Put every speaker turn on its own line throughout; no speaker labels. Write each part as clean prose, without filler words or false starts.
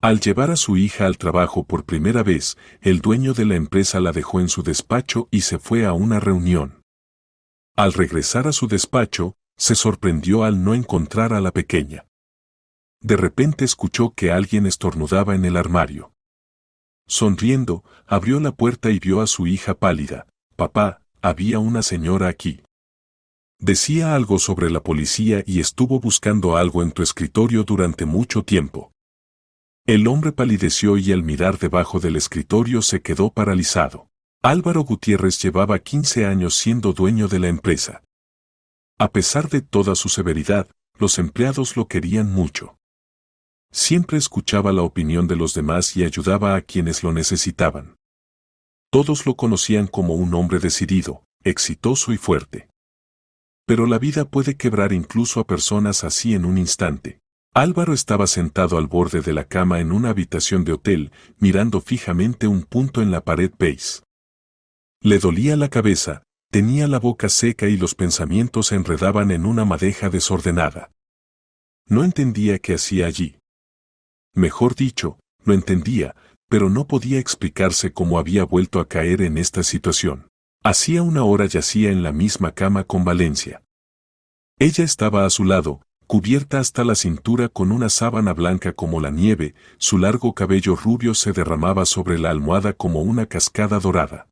Al llevar a su hija al trabajo por primera vez, el dueño de la empresa la dejó en su despacho y se fue a una reunión. Al regresar a su despacho, se sorprendió al no encontrar a la pequeña. De repente escuchó que alguien estornudaba en el armario. Sonriendo, abrió la puerta y vio a su hija pálida. «Papá, había una señora aquí. Decía algo sobre la policía y estuvo buscando algo en tu escritorio durante mucho tiempo». El hombre palideció y al mirar debajo del escritorio se quedó paralizado. Álvaro Gutiérrez llevaba 15 años siendo dueño de la empresa. A pesar de toda su severidad, los empleados lo querían mucho. Siempre escuchaba la opinión de los demás y ayudaba a quienes lo necesitaban. Todos lo conocían como un hombre decidido, exitoso y fuerte. Pero la vida puede quebrar incluso a personas así en un instante. Álvaro estaba sentado al borde de la cama en una habitación de hotel, mirando fijamente un punto en la pared beige. Le dolía la cabeza, tenía la boca seca y los pensamientos se enredaban en una madeja desordenada. No entendía qué hacía allí. Mejor dicho, lo entendía, pero no podía explicarse cómo había vuelto a caer en esta situación. Hacía una hora yacía en la misma cama con Valencia. Ella estaba a su lado, cubierta hasta la cintura con una sábana blanca como la nieve, su largo cabello rubio se derramaba sobre la almohada como una cascada dorada.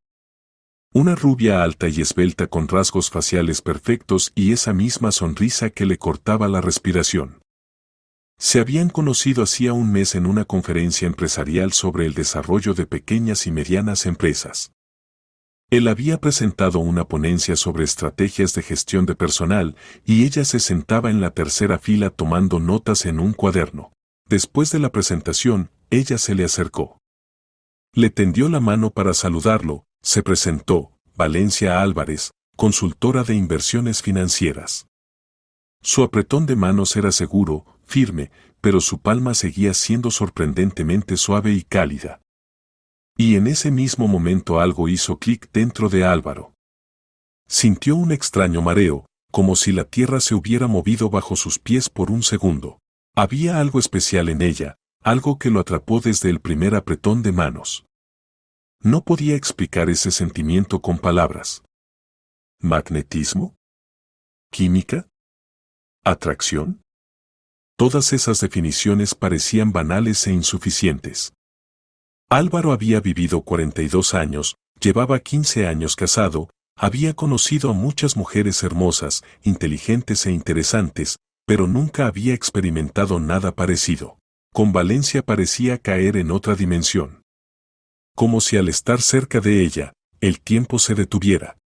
Una rubia alta y esbelta con rasgos faciales perfectos y esa misma sonrisa que le cortaba la respiración. Se habían conocido hacía un mes en una conferencia empresarial sobre el desarrollo de pequeñas y medianas empresas. Él había presentado una ponencia sobre estrategias de gestión de personal y ella se sentaba en la tercera fila tomando notas en un cuaderno. Después de la presentación, ella se le acercó. Le tendió la mano para saludarlo, se presentó, Valencia Álvarez, consultora de inversiones financieras. Su apretón de manos era seguro, firme, pero su palma seguía siendo sorprendentemente suave y cálida. Y en ese mismo momento algo hizo clic dentro de Álvaro. Sintió un extraño mareo, como si la tierra se hubiera movido bajo sus pies por un segundo. Había algo especial en ella, algo que lo atrapó desde el primer apretón de manos. No podía explicar ese sentimiento con palabras. ¿Magnetismo? ¿Química? ¿Atracción? Todas esas definiciones parecían banales e insuficientes. Álvaro había vivido 42 años, llevaba 15 años casado, había conocido a muchas mujeres hermosas, inteligentes e interesantes, pero nunca había experimentado nada parecido. Con Valencia parecía caer en otra dimensión. Como si al estar cerca de ella, el tiempo se detuviera.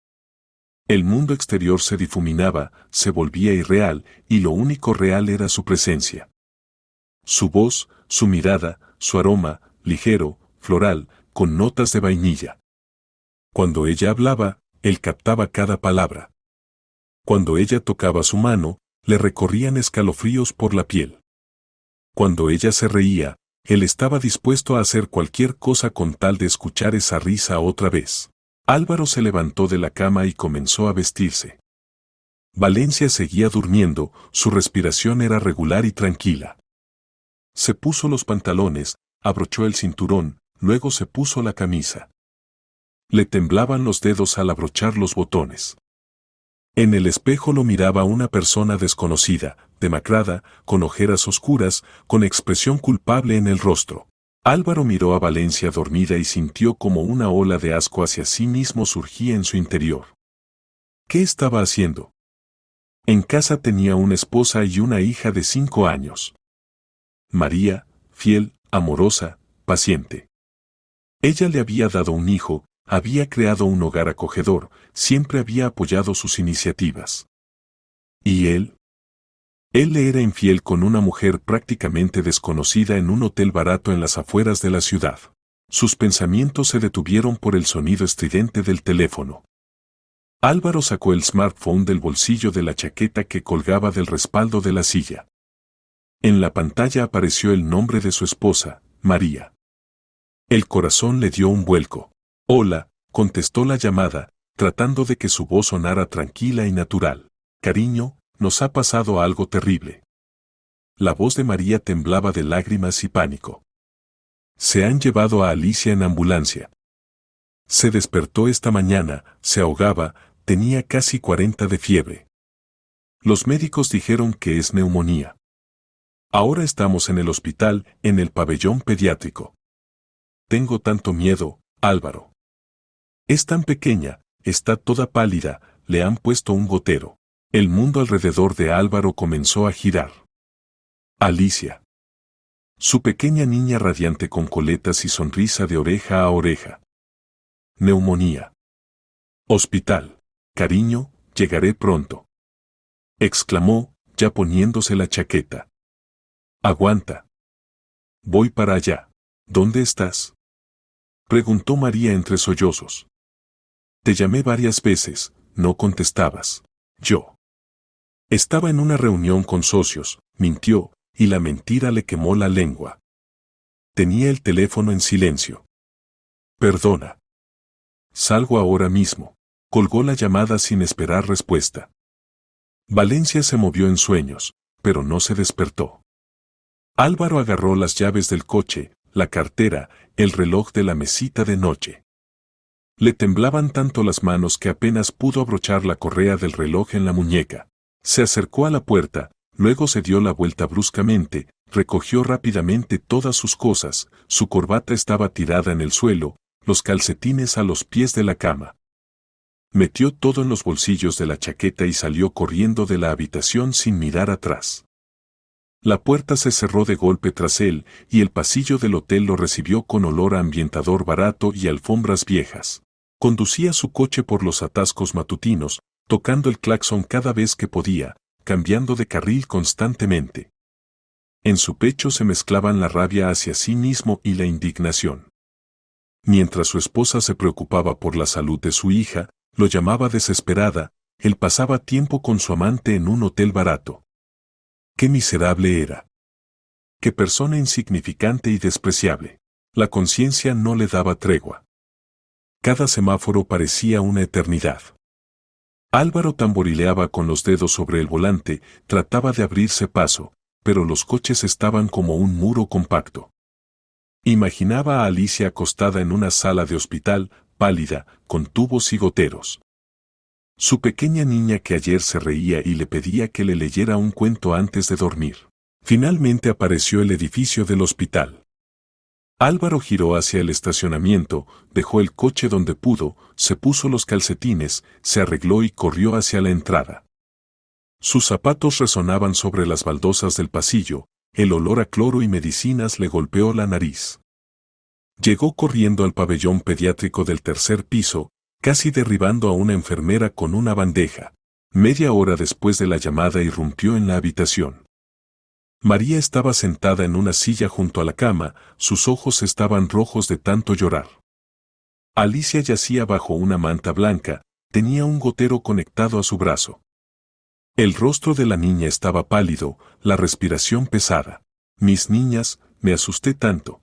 El mundo exterior se difuminaba, se volvía irreal, y lo único real era su presencia. Su voz, su mirada, su aroma, ligero, floral, con notas de vainilla. Cuando ella hablaba, él captaba cada palabra. Cuando ella tocaba su mano, le recorrían escalofríos por la piel. Cuando ella se reía, él estaba dispuesto a hacer cualquier cosa con tal de escuchar esa risa otra vez. Álvaro se levantó de la cama y comenzó a vestirse. Valencia seguía durmiendo, su respiración era regular y tranquila. Se puso los pantalones, abrochó el cinturón, luego se puso la camisa. Le temblaban los dedos al abrochar los botones. En el espejo lo miraba una persona desconocida, demacrada, con ojeras oscuras, con expresión culpable en el rostro. Álvaro miró a Valencia dormida y sintió como una ola de asco hacia sí mismo surgía en su interior. ¿Qué estaba haciendo? En casa tenía una esposa y una hija de 5 años. María, fiel, amorosa, paciente. Ella le había dado un hijo, había creado un hogar acogedor, siempre había apoyado sus iniciativas. ¿Y él? Él le era infiel con una mujer prácticamente desconocida en un hotel barato en las afueras de la ciudad. Sus pensamientos se detuvieron por el sonido estridente del teléfono. Álvaro sacó el smartphone del bolsillo de la chaqueta que colgaba del respaldo de la silla. En la pantalla apareció el nombre de su esposa, María. El corazón le dio un vuelco. «Hola», contestó la llamada, tratando de que su voz sonara tranquila y natural. «Cariño, nos ha pasado algo terrible». La voz de María temblaba de lágrimas y pánico. Se han llevado a Alicia en ambulancia. Se despertó esta mañana, se ahogaba, tenía casi 40 de fiebre. Los médicos dijeron que es neumonía. Ahora estamos en el hospital, en el pabellón pediátrico. Tengo tanto miedo, Álvaro. Es tan pequeña, está toda pálida, le han puesto un gotero. El mundo alrededor de Álvaro comenzó a girar. Alicia. Su pequeña niña radiante con coletas y sonrisa de oreja a oreja. Neumonía. Hospital. Cariño, llegaré pronto. Exclamó, ya poniéndose la chaqueta. Aguanta. Voy para allá. ¿Dónde estás? Preguntó María entre sollozos. Te llamé varias veces, no contestabas. Yo. Estaba en una reunión con socios, mintió, y la mentira le quemó la lengua. Tenía el teléfono en silencio. Perdona. Salgo ahora mismo. Colgó la llamada sin esperar respuesta. Valencia se movió en sueños, pero no se despertó. Álvaro agarró las llaves del coche, la cartera, el reloj de la mesita de noche. Le temblaban tanto las manos que apenas pudo abrochar la correa del reloj en la muñeca. Se acercó a la puerta, luego se dio la vuelta bruscamente, recogió rápidamente todas sus cosas, su corbata estaba tirada en el suelo, los calcetines a los pies de la cama. Metió todo en los bolsillos de la chaqueta y salió corriendo de la habitación sin mirar atrás. La puerta se cerró de golpe tras él, y el pasillo del hotel lo recibió con olor a ambientador barato y alfombras viejas. Conducía su coche por los atascos matutinos, tocando el claxon cada vez que podía, cambiando de carril constantemente. En su pecho se mezclaban la rabia hacia sí mismo y la indignación. Mientras su esposa se preocupaba por la salud de su hija, lo llamaba desesperada, él pasaba tiempo con su amante en un hotel barato. ¡Qué miserable era! ¡Qué persona insignificante y despreciable! La conciencia no le daba tregua. Cada semáforo parecía una eternidad. Álvaro tamborileaba con los dedos sobre el volante, trataba de abrirse paso, pero los coches estaban como un muro compacto. Imaginaba a Alicia acostada en una sala de hospital, pálida, con tubos y goteros. Su pequeña niña que ayer se reía y le pedía que le leyera un cuento antes de dormir. Finalmente apareció el edificio del hospital. Álvaro giró hacia el estacionamiento, dejó el coche donde pudo, se puso los calcetines, se arregló y corrió hacia la entrada. Sus zapatos resonaban sobre las baldosas del pasillo, el olor a cloro y medicinas le golpeó la nariz. Llegó corriendo al pabellón pediátrico del tercer piso, casi derribando a una enfermera con una bandeja. Media hora después de la llamada irrumpió en la habitación. María estaba sentada en una silla junto a la cama, sus ojos estaban rojos de tanto llorar. Alicia yacía bajo una manta blanca, tenía un gotero conectado a su brazo. El rostro de la niña estaba pálido, la respiración pesada. Mis niñas, me asusté tanto.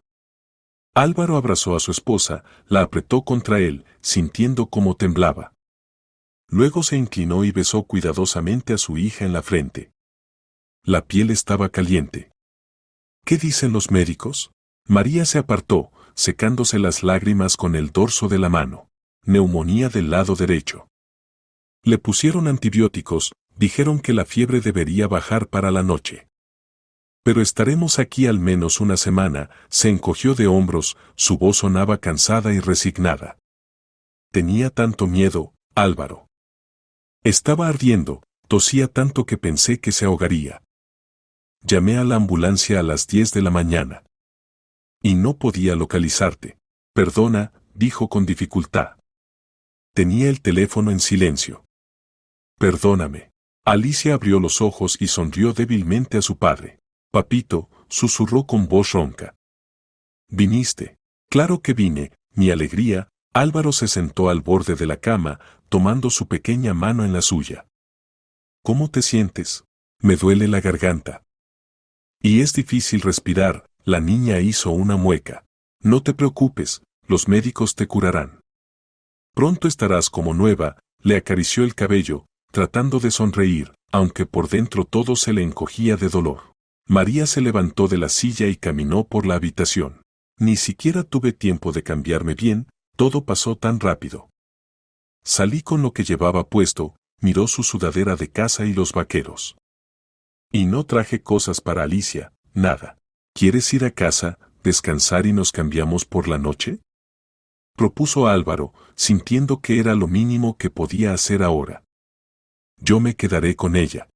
Álvaro abrazó a su esposa, la apretó contra él, sintiendo cómo temblaba. Luego se inclinó y besó cuidadosamente a su hija en la frente. La piel estaba caliente. ¿Qué dicen los médicos? María se apartó, secándose las lágrimas con el dorso de la mano. Neumonía del lado derecho. Le pusieron antibióticos, dijeron que la fiebre debería bajar para la noche. Pero estaremos aquí al menos una semana, se encogió de hombros, su voz sonaba cansada y resignada. Tenía tanto miedo, Álvaro. Estaba ardiendo, tosía tanto que pensé que se ahogaría. Llamé a la ambulancia a las 10 de la mañana. Y no podía localizarte. Perdona, dijo con dificultad. Tenía el teléfono en silencio. Perdóname. Alicia abrió los ojos y sonrió débilmente a su padre. Papito, susurró con voz ronca. ¿Viniste? Claro que vine, mi alegría. Álvaro se sentó al borde de la cama, tomando su pequeña mano en la suya. ¿Cómo te sientes? Me duele la garganta. Y es difícil respirar, la niña hizo una mueca. No te preocupes, los médicos te curarán. Pronto estarás como nueva, le acarició el cabello, tratando de sonreír, aunque por dentro todo se le encogía de dolor. María se levantó de la silla y caminó por la habitación. Ni siquiera tuve tiempo de cambiarme bien, todo pasó tan rápido. Salí con lo que llevaba puesto, miró su sudadera de casa y los vaqueros. Y no traje cosas para Alicia, nada. ¿Quieres ir a casa, descansar y nos cambiamos por la noche? Propuso Álvaro, sintiendo que era lo mínimo que podía hacer ahora. Yo me quedaré con ella.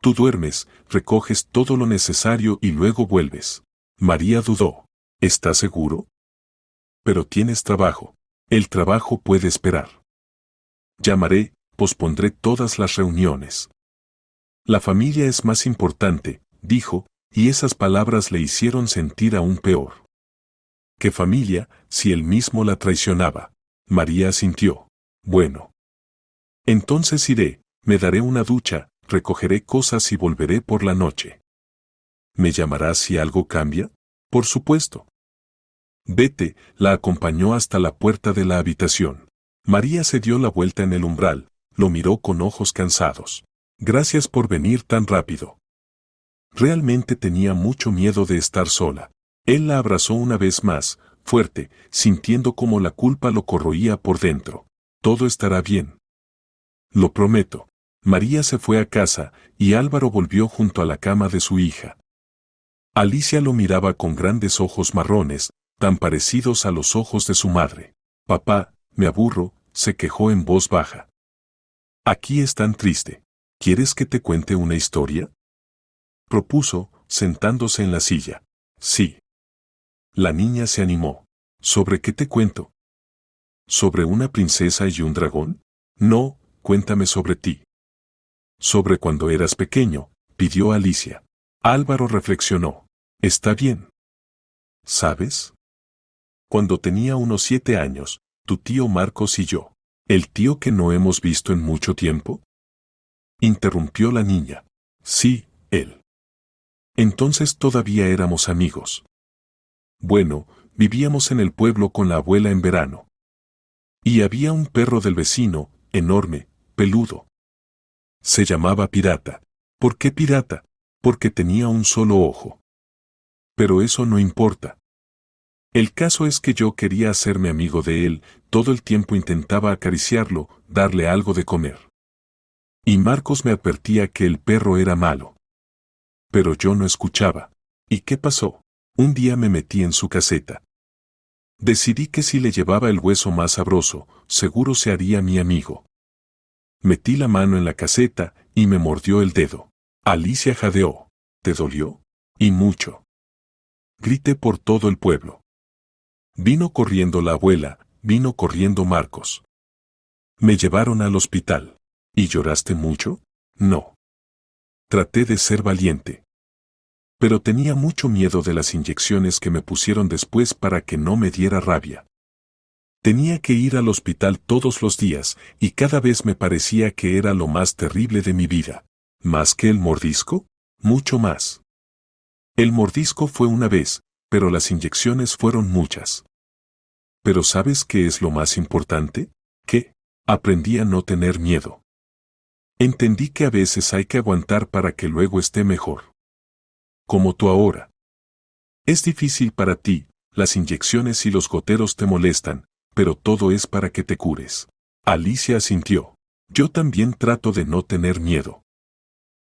Tú duermes, recoges todo lo necesario y luego vuelves. María dudó. ¿Estás seguro? Pero tienes trabajo. El trabajo puede esperar. Llamaré, pospondré todas las reuniones. La familia es más importante, dijo, y esas palabras le hicieron sentir aún peor. ¿Qué familia, si él mismo la traicionaba? María asintió. Bueno. Entonces iré, me daré una ducha, recogeré cosas y volveré por la noche. ¿Me llamarás si algo cambia? Por supuesto. Vete, la acompañó hasta la puerta de la habitación. María se dio la vuelta en el umbral, lo miró con ojos cansados. Gracias por venir tan rápido. Realmente tenía mucho miedo de estar sola. Él la abrazó una vez más, fuerte, sintiendo como la culpa lo corroía por dentro. Todo estará bien. Lo prometo. María se fue a casa, y Álvaro volvió junto a la cama de su hija. Alicia lo miraba con grandes ojos marrones, tan parecidos a los ojos de su madre. Papá, me aburro, se quejó en voz baja. Aquí es tan triste. ¿Quieres que te cuente una historia? Propuso, sentándose en la silla. Sí. La niña se animó. ¿Sobre qué te cuento? ¿Sobre una princesa y un dragón? No, cuéntame sobre ti. Sobre cuando eras pequeño, pidió Alicia. Álvaro reflexionó. Está bien. ¿Sabes? Cuando tenía unos 7 años, tu tío Marcos y yo. ¿El tío que no hemos visto en mucho tiempo? Interrumpió la niña. Sí, él. Entonces todavía éramos amigos. Bueno, vivíamos en el pueblo con la abuela en verano. Y había un perro del vecino, enorme, peludo. Se llamaba Pirata. ¿Por qué Pirata? Porque tenía un solo ojo. Pero eso no importa. El caso es que yo quería hacerme amigo de él, todo el tiempo intentaba acariciarlo, darle algo de comer. Y Marcos me advertía que el perro era malo. Pero yo no escuchaba. ¿Y qué pasó? Un día me metí en su caseta. Decidí que si le llevaba el hueso más sabroso, seguro se haría mi amigo. Metí la mano en la caseta y me mordió el dedo. Alicia jadeó. ¿Te dolió? Y mucho. Grité por todo el pueblo. Vino corriendo la abuela, vino corriendo Marcos. Me llevaron al hospital. ¿Y lloraste mucho? No. Traté de ser valiente. Pero tenía mucho miedo de las inyecciones que me pusieron después para que no me diera rabia. Tenía que ir al hospital todos los días, y cada vez me parecía que era lo más terrible de mi vida. ¿Más que el mordisco? Mucho más. El mordisco fue una vez, pero las inyecciones fueron muchas. ¿Pero sabes qué es lo más importante? Que aprendí a no tener miedo. Entendí que a veces hay que aguantar para que luego esté mejor. Como tú ahora. Es difícil para ti, las inyecciones y los goteros te molestan, pero todo es para que te cures. Alicia asintió. Yo también trato de no tener miedo.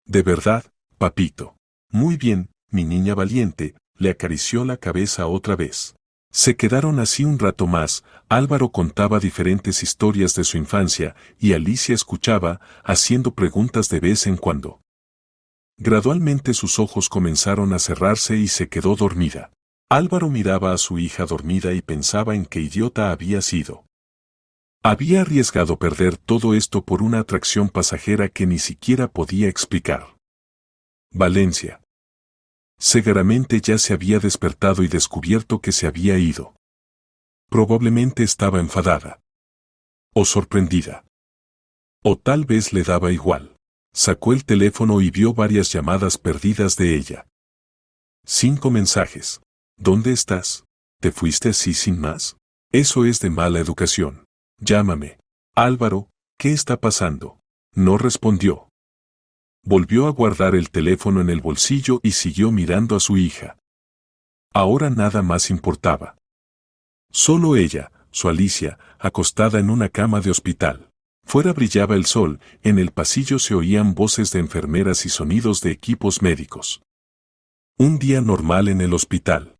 ¿De verdad, papito? Muy bien, mi niña valiente, le acarició la cabeza otra vez. Se quedaron así un rato más, Álvaro contaba diferentes historias de su infancia, y Alicia escuchaba, haciendo preguntas de vez en cuando. Gradualmente sus ojos comenzaron a cerrarse y se quedó dormida. Álvaro miraba a su hija dormida y pensaba en qué idiota había sido. Había arriesgado perder todo esto por una atracción pasajera que ni siquiera podía explicar. Valencia. Seguramente ya se había despertado y descubierto que se había ido. Probablemente estaba enfadada. O sorprendida. O tal vez le daba igual. Sacó el teléfono y vio varias llamadas perdidas de ella. 5 mensajes. ¿Dónde estás? ¿Te fuiste así sin más? Eso es de mala educación. Llámame. Álvaro, ¿qué está pasando? No respondió. Volvió a guardar el teléfono en el bolsillo y siguió mirando a su hija. Ahora nada más importaba. Solo ella, su Alicia, acostada en una cama de hospital. Fuera brillaba el sol, en el pasillo se oían voces de enfermeras y sonidos de equipos médicos. Un día normal en el hospital.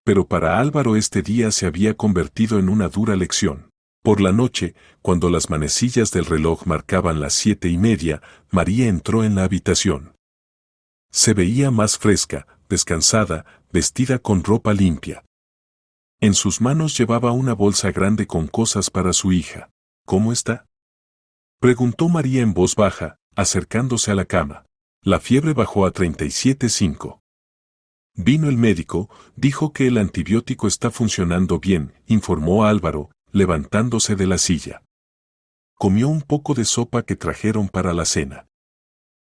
Pero para Álvaro este día se había convertido en una dura lección. Por la noche, cuando las manecillas del reloj marcaban las 7:30, María entró en la habitación. Se veía más fresca, descansada, vestida con ropa limpia. En sus manos llevaba una bolsa grande con cosas para su hija. ¿Cómo está?, preguntó María en voz baja, acercándose a la cama. La fiebre bajó a 37,5. Vino el médico, dijo que el antibiótico está funcionando bien, informó Álvaro, levantándose de la silla. Comió un poco de sopa que trajeron para la cena.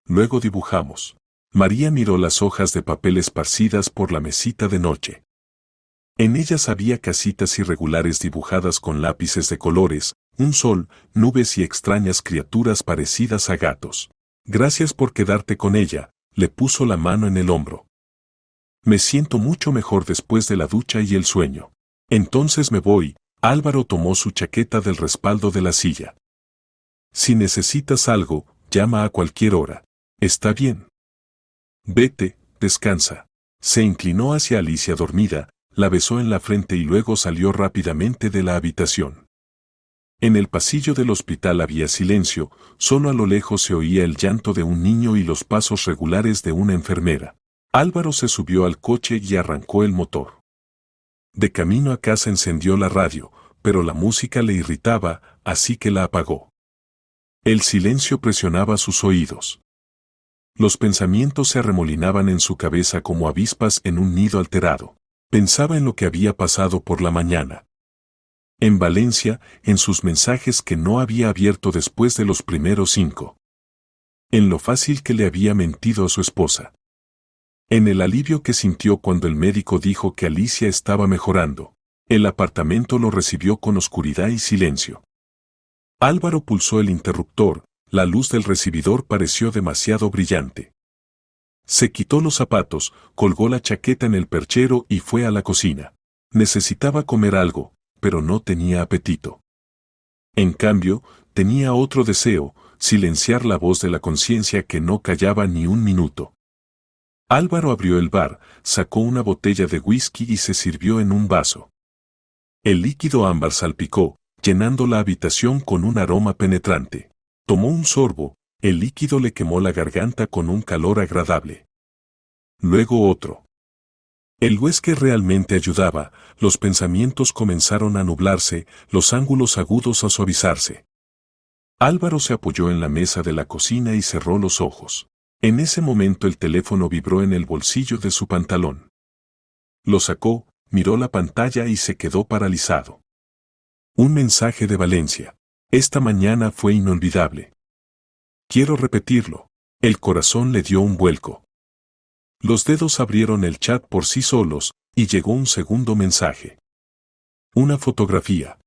Luego dibujamos. María miró las hojas de papel esparcidas por la mesita de noche. En ellas había casitas irregulares dibujadas con lápices de colores, un sol, nubes y extrañas criaturas parecidas a gatos. Gracias por quedarte con ella, le puso la mano en el hombro. Me siento mucho mejor después de la ducha y el sueño. Entonces me voy. Álvaro tomó su chaqueta del respaldo de la silla. Si necesitas algo, llama a cualquier hora. ¿Está bien? Vete, descansa. Se inclinó hacia Alicia dormida, la besó en la frente y luego salió rápidamente de la habitación. En el pasillo del hospital había silencio, solo a lo lejos se oía el llanto de un niño y los pasos regulares de una enfermera. Álvaro se subió al coche y arrancó el motor. De camino a casa encendió la radio, pero la música le irritaba, así que la apagó. El silencio presionaba sus oídos. Los pensamientos se arremolinaban en su cabeza como avispas en un nido alterado. Pensaba en lo que había pasado por la mañana. En Valencia, en sus mensajes que no había abierto después de los primeros 5. En lo fácil que le había mentido a su esposa. En el alivio que sintió cuando el médico dijo que Alicia estaba mejorando. El apartamento lo recibió con oscuridad y silencio. Álvaro pulsó el interruptor, la luz del recibidor pareció demasiado brillante. Se quitó los zapatos, colgó la chaqueta en el perchero y fue a la cocina. Necesitaba comer algo, pero no tenía apetito. En cambio, tenía otro deseo, silenciar la voz de la conciencia que no callaba ni un minuto. Álvaro abrió el bar, sacó una botella de whisky y se sirvió en un vaso. El líquido ámbar salpicó, llenando la habitación con un aroma penetrante. Tomó un sorbo, el líquido le quemó la garganta con un calor agradable. Luego otro. El whisky realmente ayudaba, los pensamientos comenzaron a nublarse, los ángulos agudos a suavizarse. Álvaro se apoyó en la mesa de la cocina y cerró los ojos. En ese momento el teléfono vibró en el bolsillo de su pantalón. Lo sacó, miró la pantalla y se quedó paralizado. Un mensaje de Valencia. Esta mañana fue inolvidable. Quiero repetirlo. El corazón le dio un vuelco. Los dedos abrieron el chat por sí solos, y llegó un segundo mensaje. Una fotografía.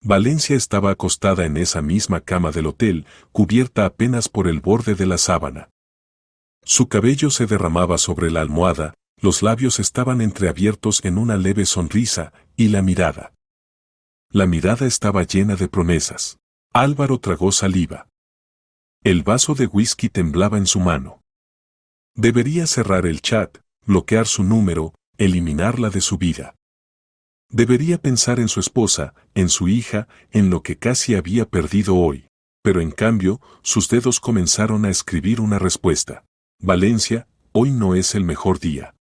Valencia estaba acostada en esa misma cama del hotel, cubierta apenas por el borde de la sábana. Su cabello se derramaba sobre la almohada, los labios estaban entreabiertos en una leve sonrisa, y la mirada. La mirada estaba llena de promesas. Álvaro tragó saliva. El vaso de whisky temblaba en su mano. Debería cerrar el chat, bloquear su número, eliminarla de su vida. Debería pensar en su esposa, en su hija, en lo que casi había perdido hoy. Pero en cambio, sus dedos comenzaron a escribir una respuesta. Valencia, hoy no es el mejor día.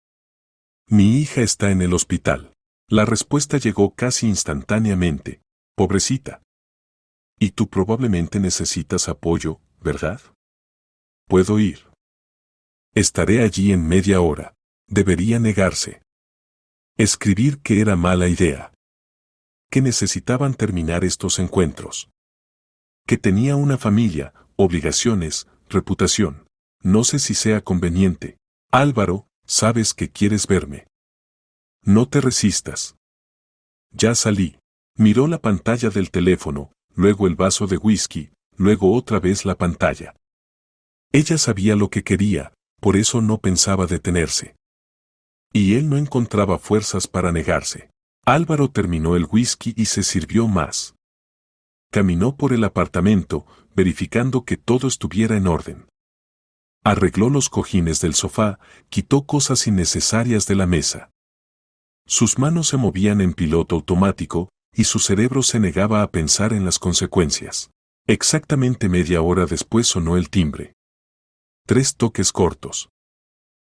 Mi hija está en el hospital. La respuesta llegó casi instantáneamente. Pobrecita. Y tú probablemente necesitas apoyo, ¿verdad? Puedo ir. Estaré allí en media hora. Debería negarse. Escribir que era mala idea. Que necesitaban terminar estos encuentros. Que tenía una familia, obligaciones, reputación. No sé si sea conveniente. Álvaro, sabes que quieres verme. No te resistas. Ya salí. Miró la pantalla del teléfono, luego el vaso de whisky, luego otra vez la pantalla. Ella sabía lo que quería, por eso no pensaba detenerse. Y él no encontraba fuerzas para negarse. Álvaro terminó el whisky y se sirvió más. Caminó por el apartamento, verificando que todo estuviera en orden. Arregló los cojines del sofá, quitó cosas innecesarias de la mesa. Sus manos se movían en piloto automático, y su cerebro se negaba a pensar en las consecuencias. Exactamente media hora después sonó el timbre. 3 toques cortos.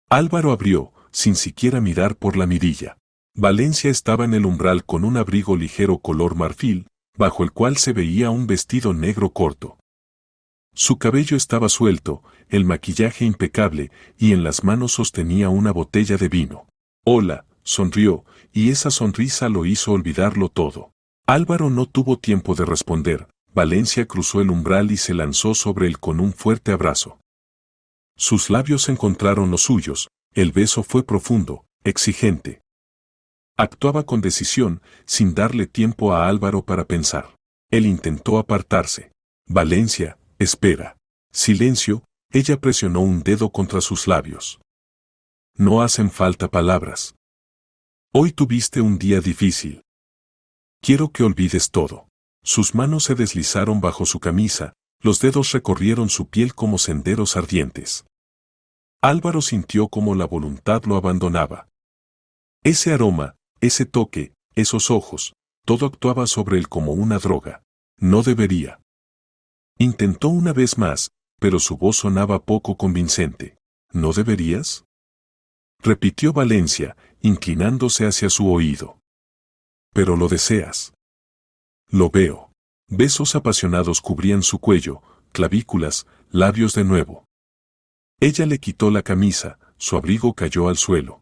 Álvaro abrió, sin siquiera mirar por la mirilla. Valencia estaba en el umbral con un abrigo ligero color marfil, bajo el cual se veía un vestido negro corto. Su cabello estaba suelto, el maquillaje impecable, y en las manos sostenía una botella de vino. Hola, sonrió, y esa sonrisa lo hizo olvidarlo todo. Álvaro no tuvo tiempo de responder. Valencia cruzó el umbral y se lanzó sobre él con un fuerte abrazo. Sus labios encontraron los suyos, el beso fue profundo, exigente. Actuaba con decisión, sin darle tiempo a Álvaro para pensar. Él intentó apartarse. Valencia, espera. Silencio, ella presionó un dedo contra sus labios. No hacen falta palabras. Hoy tuviste un día difícil. Quiero que olvides todo. Sus manos se deslizaron bajo su camisa, los dedos recorrieron su piel como senderos ardientes. Álvaro sintió como la voluntad lo abandonaba. Ese aroma, ese toque, esos ojos, todo actuaba sobre él como una droga. No debería. Intentó una vez más, pero su voz sonaba poco convincente. ¿No deberías? Repitió Valencia, inclinándose hacia su oído. Pero lo deseas. Lo veo. Besos apasionados cubrían su cuello, clavículas, labios de nuevo. Ella le quitó la camisa, su abrigo cayó al suelo.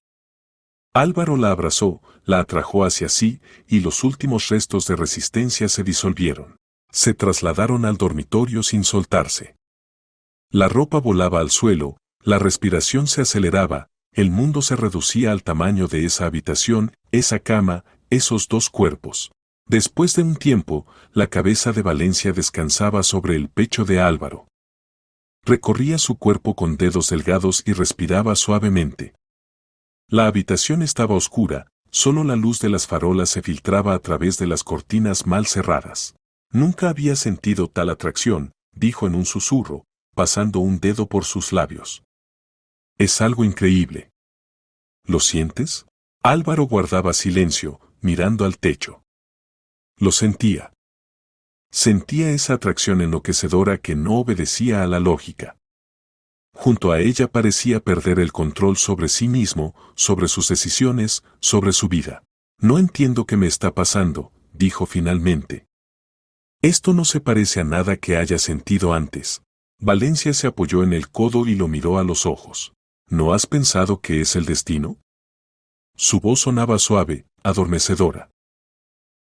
Álvaro la abrazó, la atrajo hacia sí, y los últimos restos de resistencia se disolvieron. Se trasladaron al dormitorio sin soltarse. La ropa volaba al suelo, la respiración se aceleraba, el mundo se reducía al tamaño de esa habitación, esa cama, esos 2 cuerpos. Después de un tiempo, la cabeza de Valencia descansaba sobre el pecho de Álvaro. Recorría su cuerpo con dedos delgados y respiraba suavemente. La habitación estaba oscura, solo la luz de las farolas se filtraba a través de las cortinas mal cerradas. Nunca había sentido tal atracción, dijo en un susurro, pasando un dedo por sus labios. Es algo increíble. ¿Lo sientes? Álvaro guardaba silencio, mirando al techo. Lo sentía. Sentía esa atracción enloquecedora que no obedecía a la lógica. Junto a ella parecía perder el control sobre sí mismo, sobre sus decisiones, sobre su vida. No entiendo qué me está pasando, dijo finalmente. Esto no se parece a nada que haya sentido antes. Valencia se apoyó en el codo y lo miró a los ojos. ¿No has pensado que es el destino? Su voz sonaba suave, adormecedora.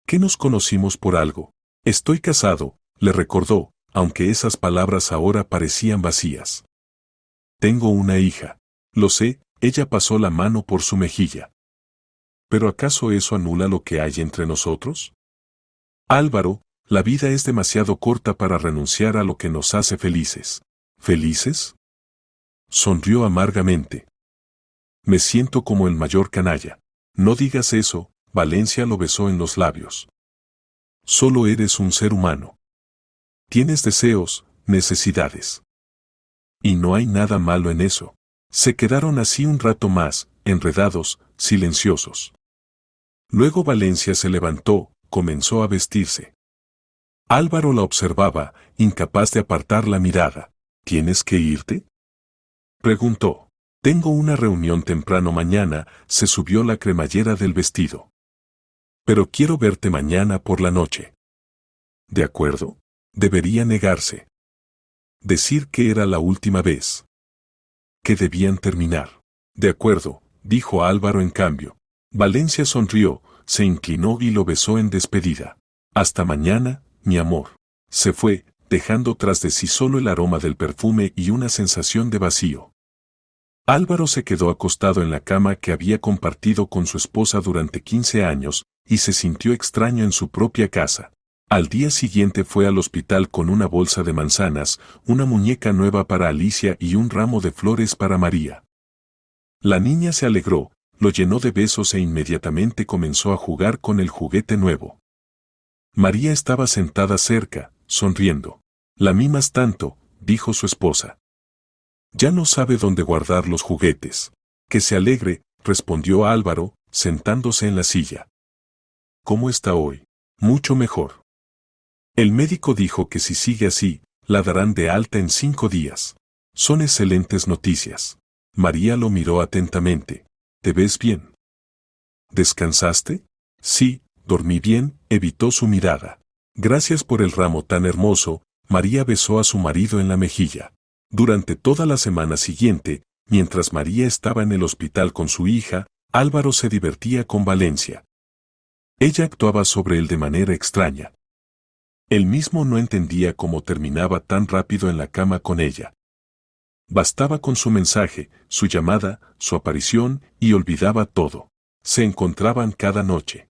¿Qué nos conocimos por algo? Estoy casado, le recordó, aunque esas palabras ahora parecían vacías. Tengo una hija. Lo sé, ella pasó la mano por su mejilla. ¿Pero acaso eso anula lo que hay entre nosotros? Álvaro, la vida es demasiado corta para renunciar a lo que nos hace felices. ¿Felices? Sonrió amargamente. Me siento como el mayor canalla. No digas eso, Valencia lo besó en los labios. Solo eres un ser humano. Tienes deseos, necesidades. Y no hay nada malo en eso. Se quedaron así un rato más, enredados, silenciosos. Luego Valencia se levantó, comenzó a vestirse. Álvaro la observaba, incapaz de apartar la mirada. ¿Tienes que irte? Preguntó. Tengo una reunión temprano mañana, se subió la cremallera del vestido. Pero quiero verte mañana por la noche. ¿De acuerdo? Debería negarse. Decir que era la última vez. Que debían terminar. De acuerdo, dijo Álvaro en cambio. Valencia sonrió, se inclinó y lo besó en despedida. Hasta mañana, mi amor. Se fue, dejando tras de sí solo el aroma del perfume y una sensación de vacío. Álvaro se quedó acostado en la cama que había compartido con su esposa durante 15 años, y se sintió extraño en su propia casa. Al día siguiente fue al hospital con una bolsa de manzanas, una muñeca nueva para Alicia y un ramo de flores para María. La niña se alegró, lo llenó de besos e inmediatamente comenzó a jugar con el juguete nuevo. María estaba sentada cerca, sonriendo. «La mimas tanto», dijo su esposa. «Ya no sabe dónde guardar los juguetes». «Que se alegre», respondió Álvaro, sentándose en la silla. «¿Cómo está hoy?» «Mucho mejor. El médico dijo que si sigue así, la darán de alta en 5 días. Son excelentes noticias». María lo miró atentamente. «¿Te ves bien? ¿Descansaste?» «Sí, dormí bien», evitó su mirada. «Gracias por el ramo tan hermoso». María besó a su marido en la mejilla. Durante toda la semana siguiente, mientras María estaba en el hospital con su hija, Álvaro se divertía con Valencia. Ella actuaba sobre él de manera extraña. Él mismo no entendía cómo terminaba tan rápido en la cama con ella. Bastaba con su mensaje, su llamada, su aparición, y olvidaba todo. Se encontraban cada noche.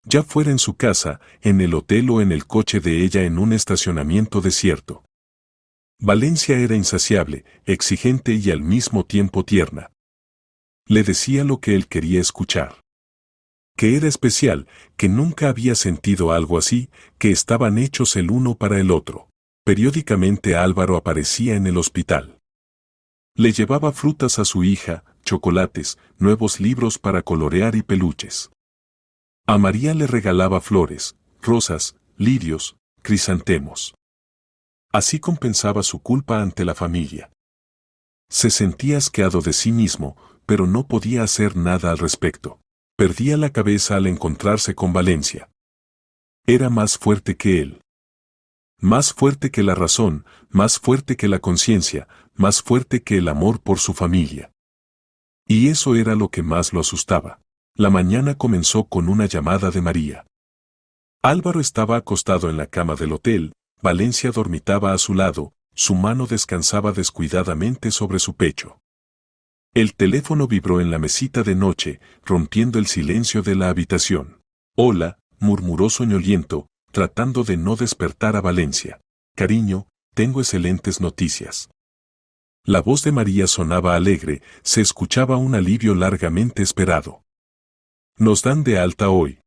Ya fuera en su casa, en el hotel o en el coche de ella en un estacionamiento desierto. Valencia era insaciable, exigente y al mismo tiempo tierna. Le decía lo que él quería escuchar. Que era especial, que nunca había sentido algo así, que estaban hechos el uno para el otro. Periódicamente Álvaro aparecía en el hospital. Le llevaba frutas a su hija, chocolates, nuevos libros para colorear y peluches. A María le regalaba flores, rosas, lirios, crisantemos. Así compensaba su culpa ante la familia. Se sentía asqueado de sí mismo, pero no podía hacer nada al respecto. Perdía la cabeza al encontrarse con Valencia. Era más fuerte que él. Más fuerte que la razón, más fuerte que la conciencia, más fuerte que el amor por su familia. Y eso era lo que más lo asustaba. La mañana comenzó con una llamada de María. Álvaro estaba acostado en la cama del hotel, Valencia dormitaba a su lado, su mano descansaba descuidadamente sobre su pecho. El teléfono vibró en la mesita de noche, rompiendo el silencio de la habitación. «Hola», murmuró soñoliento, tratando de no despertar a Valencia. «Cariño, tengo excelentes noticias». La voz de María sonaba alegre, se escuchaba un alivio largamente esperado. «Nos dan de alta hoy.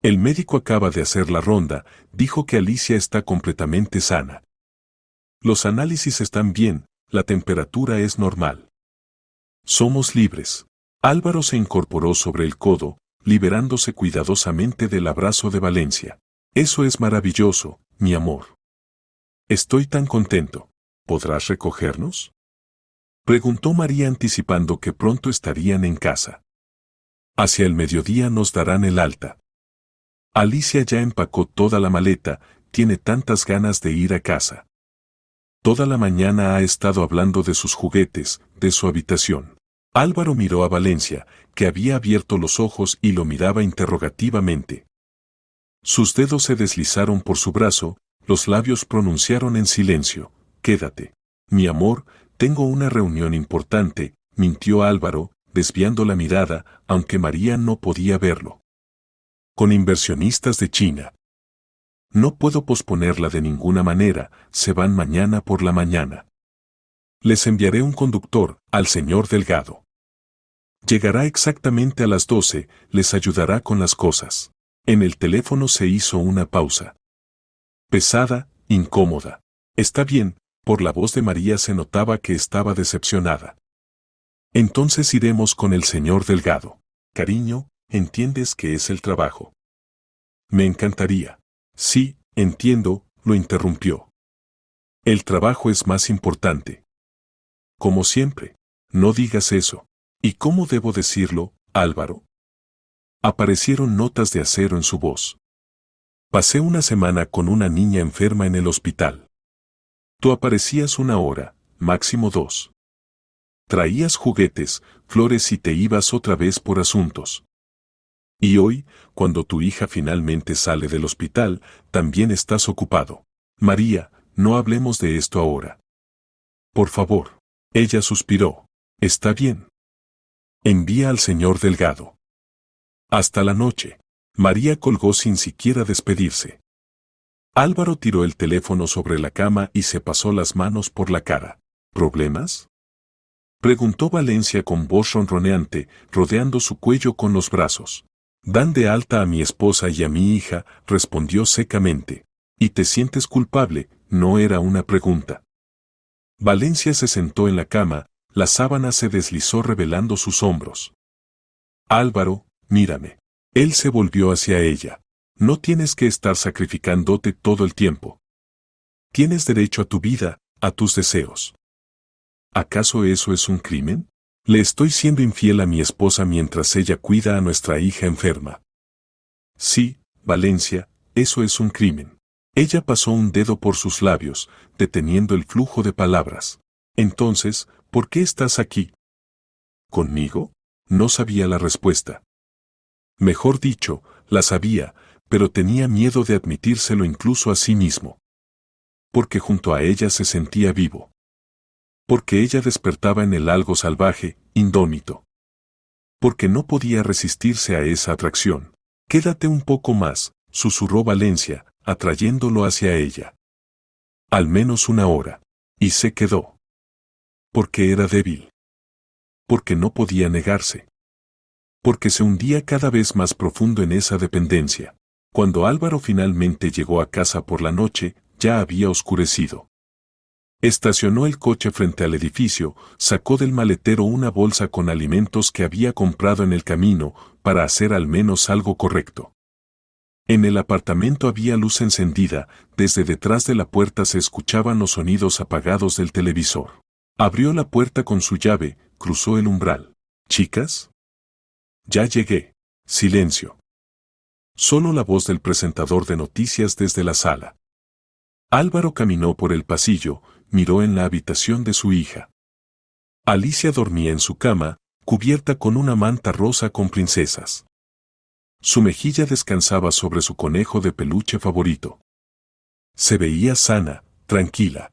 El médico acaba de hacer la ronda, dijo que Alicia está completamente sana. Los análisis están bien, la temperatura es normal. Somos libres». Álvaro se incorporó sobre el codo, liberándose cuidadosamente del abrazo de Valencia. «Eso es maravilloso, mi amor. Estoy tan contento. ¿Podrás recogernos?», preguntó María anticipando que pronto estarían en casa. «Hacia el mediodía nos darán el alta. Alicia ya empacó toda la maleta, tiene tantas ganas de ir a casa. Toda la mañana ha estado hablando de sus juguetes, de su habitación». Álvaro miró a Valencia, que había abierto los ojos y lo miraba interrogativamente. Sus dedos se deslizaron por su brazo, los labios pronunciaron en silencio: «Quédate. Mi amor, tengo una reunión importante», mintió Álvaro, desviando la mirada, aunque María no podía verlo. «Con inversionistas de China. No puedo posponerla de ninguna manera, se van mañana por la mañana. Les enviaré un conductor, al señor Delgado. Llegará exactamente a las 12, les ayudará con las cosas». En el teléfono se hizo una pausa. Pesada, incómoda. «Está bien», por la voz de María se notaba que estaba decepcionada. «Entonces iremos con el señor Delgado. Cariño, entiendes que es el trabajo». «Me encantaría». «Sí, entiendo», lo interrumpió. «El trabajo es más importante». «Como siempre». «No digas eso». «¿Y cómo debo decirlo, Álvaro?». Aparecieron notas de acero en su voz. «Pasé una semana con una niña enferma en el hospital. Tú aparecías 1 hora, máximo 2. Traías juguetes, flores y te ibas otra vez por asuntos. Y hoy, cuando tu hija finalmente sale del hospital, también estás ocupado. María, no hablemos de esto ahora. Por favor». Ella suspiró. «Está bien. Envía al señor Delgado». «Hasta la noche». María colgó sin siquiera despedirse. Álvaro tiró el teléfono sobre la cama y se pasó las manos por la cara. «¿Problemas?». Preguntó Valencia con voz ronroneante, rodeando su cuello con los brazos. Dan de alta a mi esposa y a mi hija, respondió secamente. ¿Y te sientes culpable? No era una pregunta. Valencia se sentó en la cama, la sábana se deslizó revelando sus hombros. Álvaro, mírame. Él se volvió hacia ella. No tienes que estar sacrificándote todo el tiempo. Tienes derecho a tu vida, a tus deseos. ¿Acaso eso es un crimen? Le estoy siendo infiel a mi esposa mientras ella cuida a nuestra hija enferma. Sí, Valencia, eso es un crimen. Ella pasó un dedo por sus labios, deteniendo el flujo de palabras. Entonces, ¿por qué estás aquí? ¿Conmigo? No sabía la respuesta. Mejor dicho, la sabía, pero tenía miedo de admitírselo incluso a sí mismo. Porque junto a ella se sentía vivo. Porque ella despertaba en él algo salvaje, indómito. Porque no podía resistirse a esa atracción. Quédate un poco más, susurró Valencia, atrayéndolo hacia ella. Al menos una hora. Y se quedó. Porque era débil. Porque no podía negarse. Porque se hundía cada vez más profundo en esa dependencia. Cuando Álvaro finalmente llegó a casa por la noche, ya había oscurecido. Estacionó el coche frente al edificio, sacó del maletero una bolsa con alimentos que había comprado en el camino, para hacer al menos algo correcto. En el apartamento había luz encendida, desde detrás de la puerta se escuchaban los sonidos apagados del televisor. Abrió la puerta con su llave, cruzó el umbral. ¿Chicas? Ya llegué. Silencio. Solo la voz del presentador de noticias desde la sala. Álvaro caminó por el pasillo, miró en la habitación de su hija. Alicia dormía en su cama, cubierta con una manta rosa con princesas. Su mejilla descansaba sobre su conejo de peluche favorito. Se veía sana, tranquila.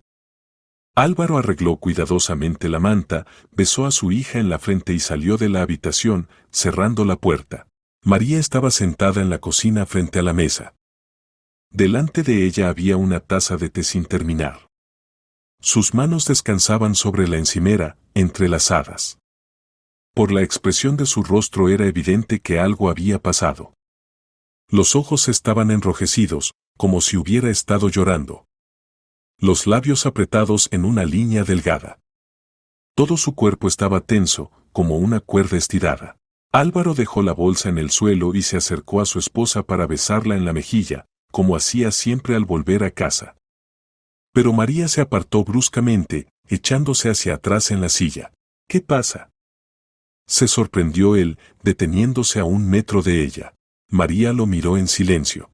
Álvaro arregló cuidadosamente la manta, besó a su hija en la frente y salió de la habitación, cerrando la puerta. María estaba sentada en la cocina frente a la mesa. Delante de ella había una taza de té sin terminar. Sus manos descansaban sobre la encimera, entrelazadas. Por la expresión de su rostro era evidente que algo había pasado. Los ojos estaban enrojecidos, como si hubiera estado llorando. Los labios apretados en una línea delgada. Todo su cuerpo estaba tenso, como una cuerda estirada. Álvaro dejó la bolsa en el suelo y se acercó a su esposa para besarla en la mejilla, como hacía siempre al volver a casa. Pero María se apartó bruscamente, echándose hacia atrás en la silla. ¿Qué pasa? Se sorprendió él, deteniéndose a 1 metro de ella. María lo miró en silencio.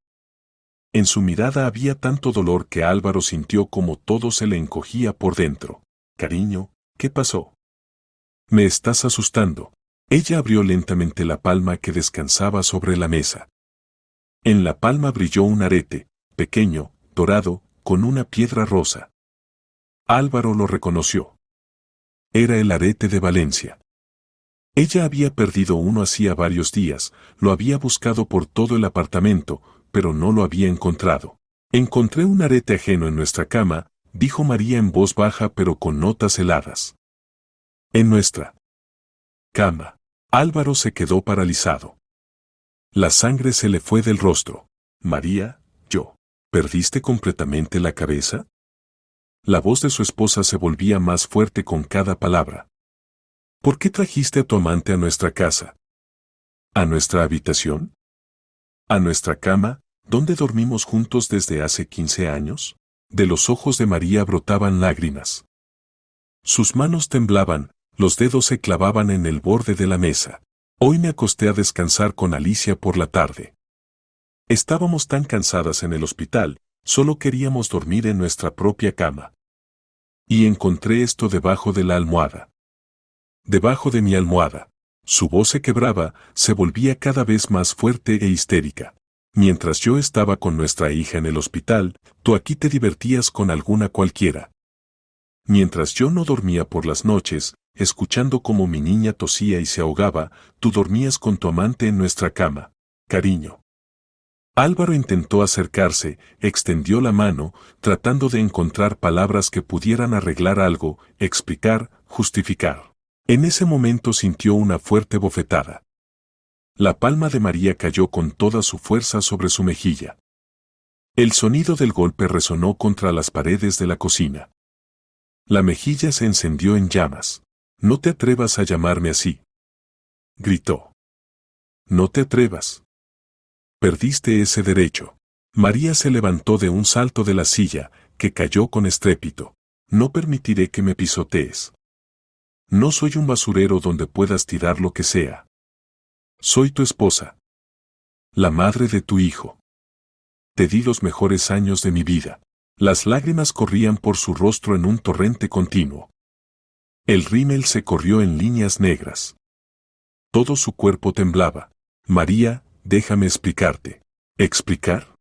En su mirada había tanto dolor que Álvaro sintió como todo se le encogía por dentro. Cariño, ¿qué pasó? Me estás asustando. Ella abrió lentamente la palma que descansaba sobre la mesa. En la palma brilló un arete, pequeño, dorado, con una piedra rosa. Álvaro lo reconoció. Era el arete de Valencia. Ella había perdido uno hacía varios días, lo había buscado por todo el apartamento, pero no lo había encontrado. Encontré un arete ajeno en nuestra cama, dijo María en voz baja pero con notas heladas. En nuestra cama. Álvaro se quedó paralizado. La sangre se le fue del rostro. María, yo. ¿Perdiste completamente la cabeza? La voz de su esposa se volvía más fuerte con cada palabra. ¿Por qué trajiste a tu amante a nuestra casa? ¿A nuestra habitación? ¿A nuestra cama, donde dormimos juntos desde hace 15 años? De los ojos de María brotaban lágrimas. Sus manos temblaban, los dedos se clavaban en el borde de la mesa. Hoy me acosté a descansar con Alicia por la tarde. Estábamos tan cansadas en el hospital, solo queríamos dormir en nuestra propia cama. Y encontré esto debajo de la almohada. Debajo de mi almohada. Su voz se quebraba, se volvía cada vez más fuerte e histérica. Mientras yo estaba con nuestra hija en el hospital, tú aquí te divertías con alguna cualquiera. Mientras yo no dormía por las noches, escuchando cómo mi niña tosía y se ahogaba, tú dormías con tu amante en nuestra cama. Cariño. Álvaro intentó acercarse, extendió la mano, tratando de encontrar palabras que pudieran arreglar algo, explicar, justificar. En ese momento sintió una fuerte bofetada. La palma de María cayó con toda su fuerza sobre su mejilla. El sonido del golpe resonó contra las paredes de la cocina. La mejilla se encendió en llamas. «No te atrevas a llamarme así», gritó. «No te atrevas. Perdiste ese derecho». María se levantó de un salto de la silla, que cayó con estrépito. «No permitiré que me pisotees. No soy un basurero donde puedas tirar lo que sea. Soy tu esposa. La madre de tu hijo. Te di los mejores años de mi vida». Las lágrimas corrían por su rostro en un torrente continuo. El rímel se corrió en líneas negras. Todo su cuerpo temblaba. «María, déjame explicarte». «¿Explicar?».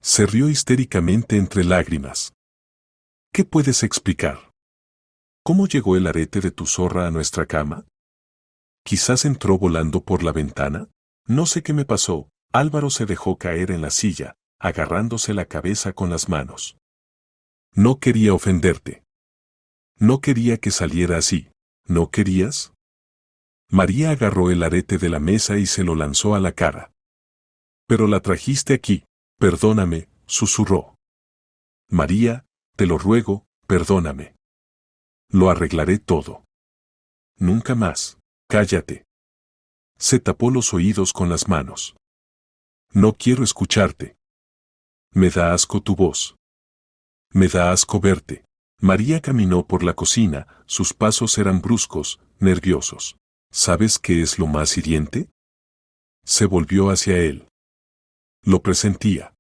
Se rió histéricamente entre lágrimas. «¿Qué puedes explicar? ¿Cómo llegó el arete de tu zorra a nuestra cama? ¿Quizás entró volando por la ventana? No sé qué me pasó». Álvaro se dejó caer en la silla, agarrándose la cabeza con las manos. «No quería ofenderte. No quería que saliera así. ¿No querías?». María agarró el arete de la mesa y se lo lanzó a la cara. «Pero la trajiste aquí». «Perdóname», susurró. «María, te lo ruego, perdóname. Lo arreglaré todo. Nunca más». «Cállate». Se tapó los oídos con las manos. «No quiero escucharte. Me da asco tu voz. Me da asco verte». María caminó por la cocina, sus pasos eran bruscos, nerviosos. «¿Sabes qué es lo más hiriente?». Se volvió hacia él. Lo presentía.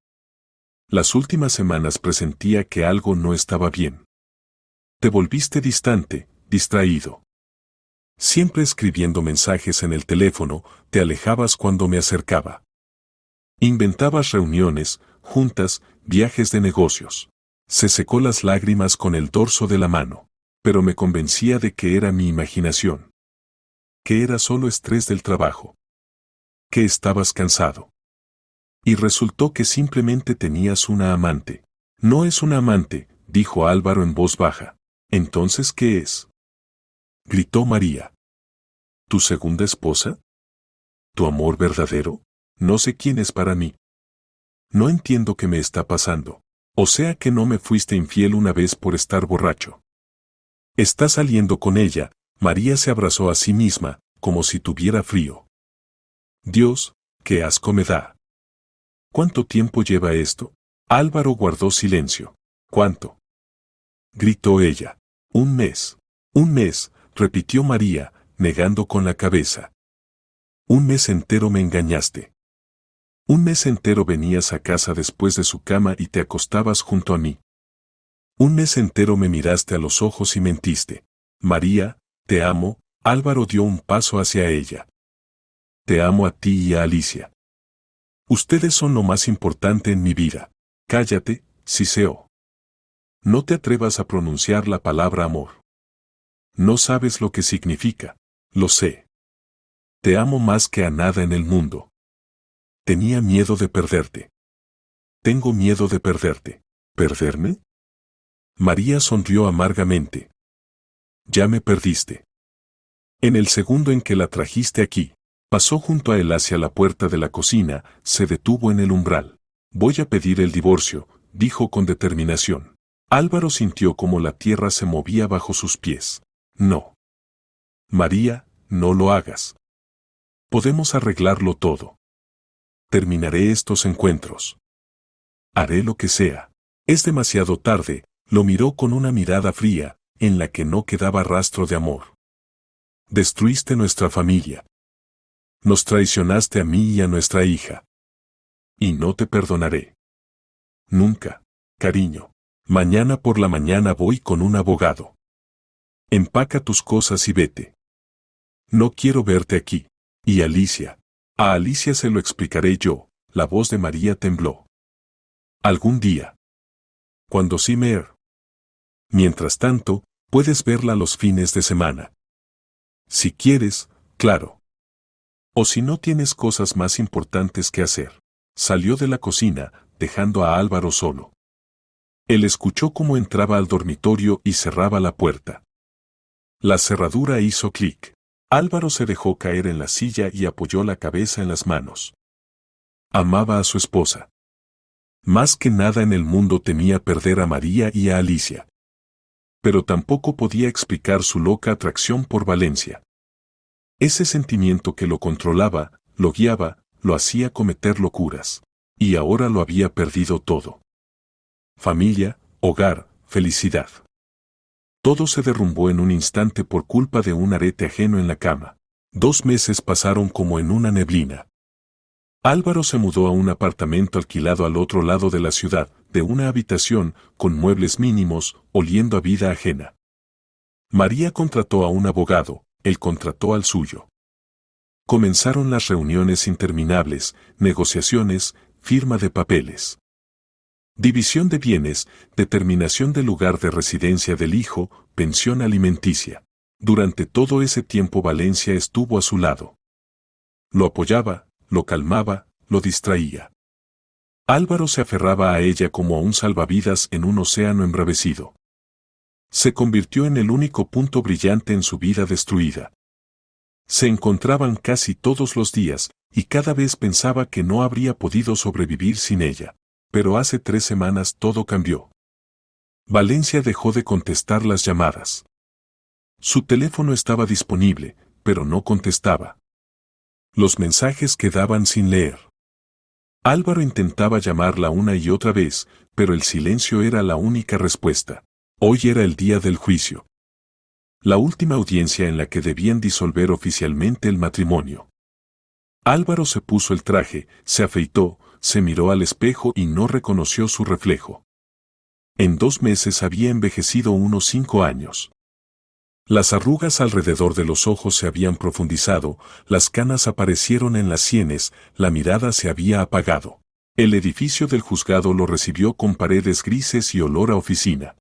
Las últimas semanas presentía que algo no estaba bien. Te volviste distante, distraído. Siempre escribiendo mensajes en el teléfono, te alejabas cuando me acercaba. Inventabas reuniones, juntas, viajes de negocios. Se secó las lágrimas con el dorso de la mano, pero me convencía de que era mi imaginación. Que era solo estrés del trabajo. Que estabas cansado. Y resultó que simplemente tenías una amante. «No es una amante», dijo Álvaro en voz baja. «¿Entonces qué es?», gritó María. «¿Tu segunda esposa? ¿Tu amor verdadero? No sé quién es para mí. No entiendo qué me está pasando. O sea que no me fuiste infiel una vez por estar borracho. Estás saliendo con ella». María se abrazó a sí misma, como si tuviera frío. «Dios, qué asco me da». «¿Cuánto tiempo lleva esto?». Álvaro guardó silencio. «¿Cuánto?», gritó ella. «Un mes». «Un mes», repitió María, negando con la cabeza. «Un mes entero me engañaste. Un mes entero venías a casa después de su cama y te acostabas junto a mí. Un mes entero me miraste a los ojos y mentiste. María, te amo». Álvaro dio un paso hacia ella. «Te amo a ti y a Alicia. Ustedes son lo más importante en mi vida». «Cállate, siseó. No te atrevas a pronunciar la palabra amor. No sabes lo que significa». «Lo sé. Te amo más que a nada en el mundo. Tenía miedo de perderte. Tengo miedo de perderte». «¿Perderme?». María sonrió amargamente. «Ya me perdiste. En el segundo en que la trajiste aquí». Pasó junto a él hacia la puerta de la cocina, se detuvo en el umbral. «Voy a pedir el divorcio», dijo con determinación. Álvaro sintió como la tierra se movía bajo sus pies. «No. María, no lo hagas. Podemos arreglarlo todo. Terminaré estos encuentros. Haré lo que sea». Es demasiado tarde, lo miró con una mirada fría, en la que no quedaba rastro de amor. «Destruiste nuestra familia. Nos traicionaste a mí y a nuestra hija. Y no te perdonaré. Nunca, cariño. Mañana por la mañana voy con un abogado. Empaca tus cosas y vete. No quiero verte aquí». «¿Y Alicia?». «A Alicia se lo explicaré yo». La voz de María tembló. «Algún día. Cuando sí me... Mientras tanto, puedes verla los fines de semana. Si quieres, claro. O si no tienes cosas más importantes que hacer». Salió de la cocina, dejando a Álvaro solo. Él escuchó cómo entraba al dormitorio y cerraba la puerta. La cerradura hizo clic. Álvaro se dejó caer en la silla y apoyó la cabeza en las manos. Amaba a su esposa. Más que nada en el mundo temía perder a María y a Alicia. Pero tampoco podía explicar su loca atracción por Valencia. Ese sentimiento que lo controlaba, lo guiaba, lo hacía cometer locuras. Y ahora lo había perdido todo. Familia, hogar, felicidad. Todo se derrumbó en un instante por culpa de un arete ajeno en la cama. 2 meses pasaron como en una neblina. Álvaro se mudó a un apartamento alquilado al otro lado de la ciudad, de una habitación, con muebles mínimos, oliendo a vida ajena. María contrató a un abogado, él contrató al suyo. Comenzaron las reuniones interminables, negociaciones, firma de papeles. División de bienes, determinación del lugar de residencia del hijo, pensión alimenticia. Durante todo ese tiempo Valencia estuvo a su lado. Lo apoyaba, lo calmaba, lo distraía. Álvaro se aferraba a ella como a un salvavidas en un océano embravecido. Se convirtió en el único punto brillante en su vida destruida. Se encontraban casi todos los días, y cada vez pensaba que no habría podido sobrevivir sin ella. Pero hace 3 semanas todo cambió. Valencia dejó de contestar las llamadas. Su teléfono estaba disponible, pero no contestaba. Los mensajes quedaban sin leer. Álvaro intentaba llamarla una y otra vez, pero el silencio era la única respuesta. Hoy era el día del juicio. La última audiencia en la que debían disolver oficialmente el matrimonio. Álvaro se puso el traje, se afeitó, se miró al espejo y no reconoció su reflejo. En 2 meses había envejecido unos 5 años. Las arrugas alrededor de los ojos se habían profundizado, las canas aparecieron en las sienes, la mirada se había apagado. El edificio del juzgado lo recibió con paredes grises y olor a oficina.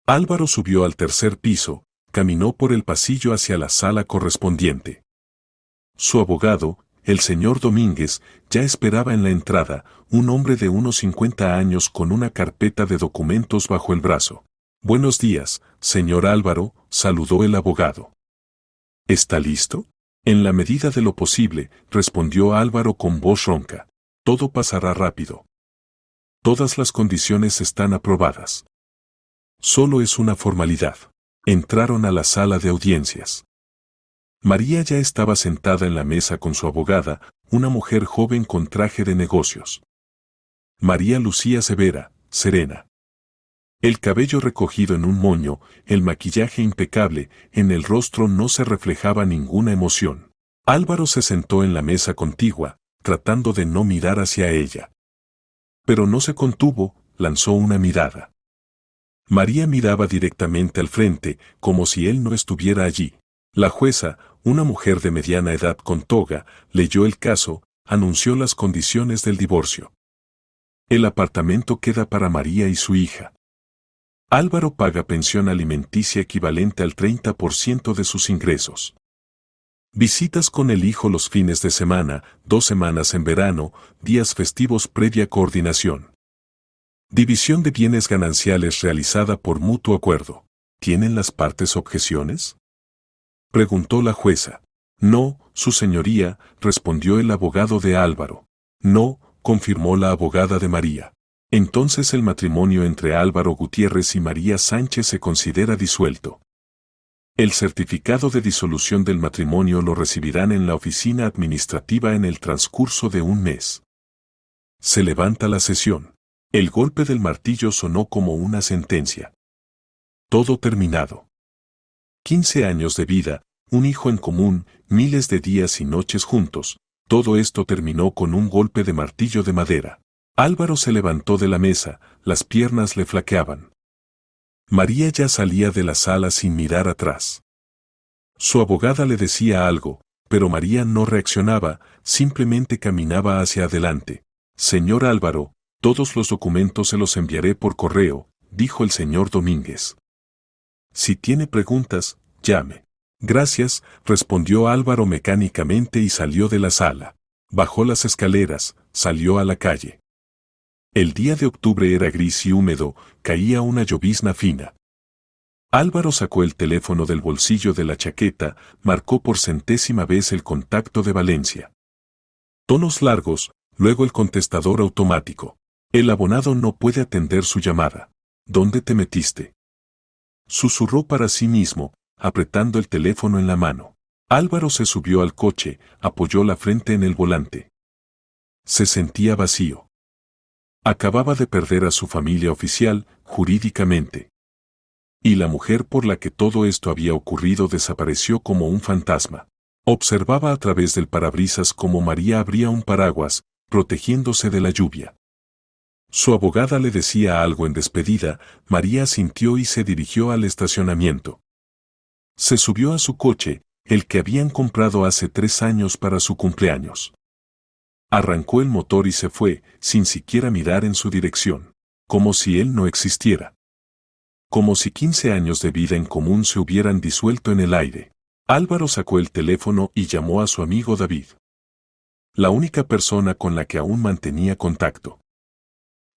Álvaro subió al 3er piso, caminó por el pasillo hacia la sala correspondiente. Su abogado, el señor Domínguez, ya esperaba en la entrada, un hombre de unos 50 años con una carpeta de documentos bajo el brazo. Buenos días, señor Álvaro, saludó el abogado. ¿Está listo? En la medida de lo posible, respondió Álvaro con voz ronca. Todo pasará rápido. Todas las condiciones están aprobadas. Solo es una formalidad. Entraron a la sala de audiencias. María ya estaba sentada en la mesa con su abogada, una mujer joven con traje de negocios. María lucía severa, serena. El cabello recogido en un moño, el maquillaje impecable, en el rostro no se reflejaba ninguna emoción. Álvaro se sentó en la mesa contigua, tratando de no mirar hacia ella. Pero no se contuvo, lanzó una mirada. María miraba directamente al frente, como si él no estuviera allí. La jueza, una mujer de mediana edad con toga, leyó el caso, anunció las condiciones del divorcio. El apartamento queda para María y su hija. Álvaro paga pensión alimenticia equivalente al 30% de sus ingresos. Visitas con el hijo los fines de semana, 2 semanas en verano, días festivos previa coordinación. División de bienes gananciales realizada por mutuo acuerdo. ¿Tienen las partes objeciones?, preguntó la jueza. No, su señoría, respondió el abogado de Álvaro. No, confirmó la abogada de María. Entonces el matrimonio entre Álvaro Gutiérrez y María Sánchez se considera disuelto. El certificado de disolución del matrimonio lo recibirán en la oficina administrativa en el transcurso de 1 mes. Se levanta la sesión. El golpe del martillo sonó como una sentencia. Todo terminado. 15 años de vida, un hijo en común, miles de días y noches juntos, todo esto terminó con un golpe de martillo de madera. Álvaro se levantó de la mesa, las piernas le flaqueaban. María ya salía de la sala sin mirar atrás. Su abogada le decía algo, pero María no reaccionaba, simplemente caminaba hacia adelante. Señor Álvaro, todos los documentos se los enviaré por correo, dijo el señor Domínguez. Si tiene preguntas, llame. Gracias, respondió Álvaro mecánicamente y salió de la sala. Bajó las escaleras, salió a la calle. El día de octubre era gris y húmedo, caía una llovizna fina. Álvaro sacó el teléfono del bolsillo de la chaqueta, marcó por 100ª vez el contacto de Valencia. Tonos largos, luego el contestador automático. El abonado no puede atender su llamada. ¿Dónde te metiste? Susurró para sí mismo, apretando el teléfono en la mano. Álvaro se subió al coche, apoyó la frente en el volante. Se sentía vacío. Acababa de perder a su familia oficial, jurídicamente. Y la mujer por la que todo esto había ocurrido desapareció como un fantasma. Observaba a través del parabrisas cómo María abría un paraguas, protegiéndose de la lluvia. Su abogada le decía algo en despedida, María asintió y se dirigió al estacionamiento. Se subió a su coche, el que habían comprado hace 3 años para su cumpleaños. Arrancó el motor y se fue, sin siquiera mirar en su dirección, como si él no existiera. Como si 15 años de vida en común se hubieran disuelto en el aire. Álvaro sacó el teléfono y llamó a su amigo David. La única persona con la que aún mantenía contacto.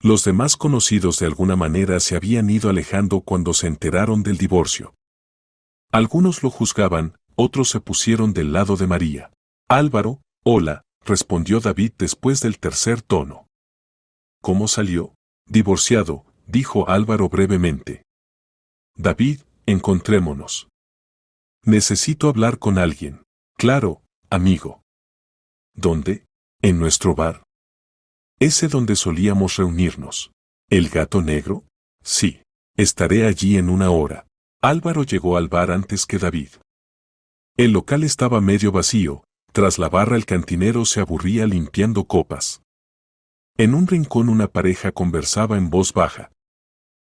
Los demás conocidos de alguna manera se habían ido alejando cuando se enteraron del divorcio. Algunos lo juzgaban, otros se pusieron del lado de María. Álvaro, hola, respondió David después del tercer tono. ¿Cómo salió? Divorciado, dijo Álvaro brevemente. David, encontrémonos. Necesito hablar con alguien. Claro, amigo. ¿Dónde? En nuestro bar. Ese donde solíamos reunirnos. ¿El Gato Negro? Sí. Estaré allí en 1 hora. Álvaro llegó al bar antes que David. El local estaba medio vacío, tras la barra el cantinero se aburría limpiando copas. En un rincón una pareja conversaba en voz baja.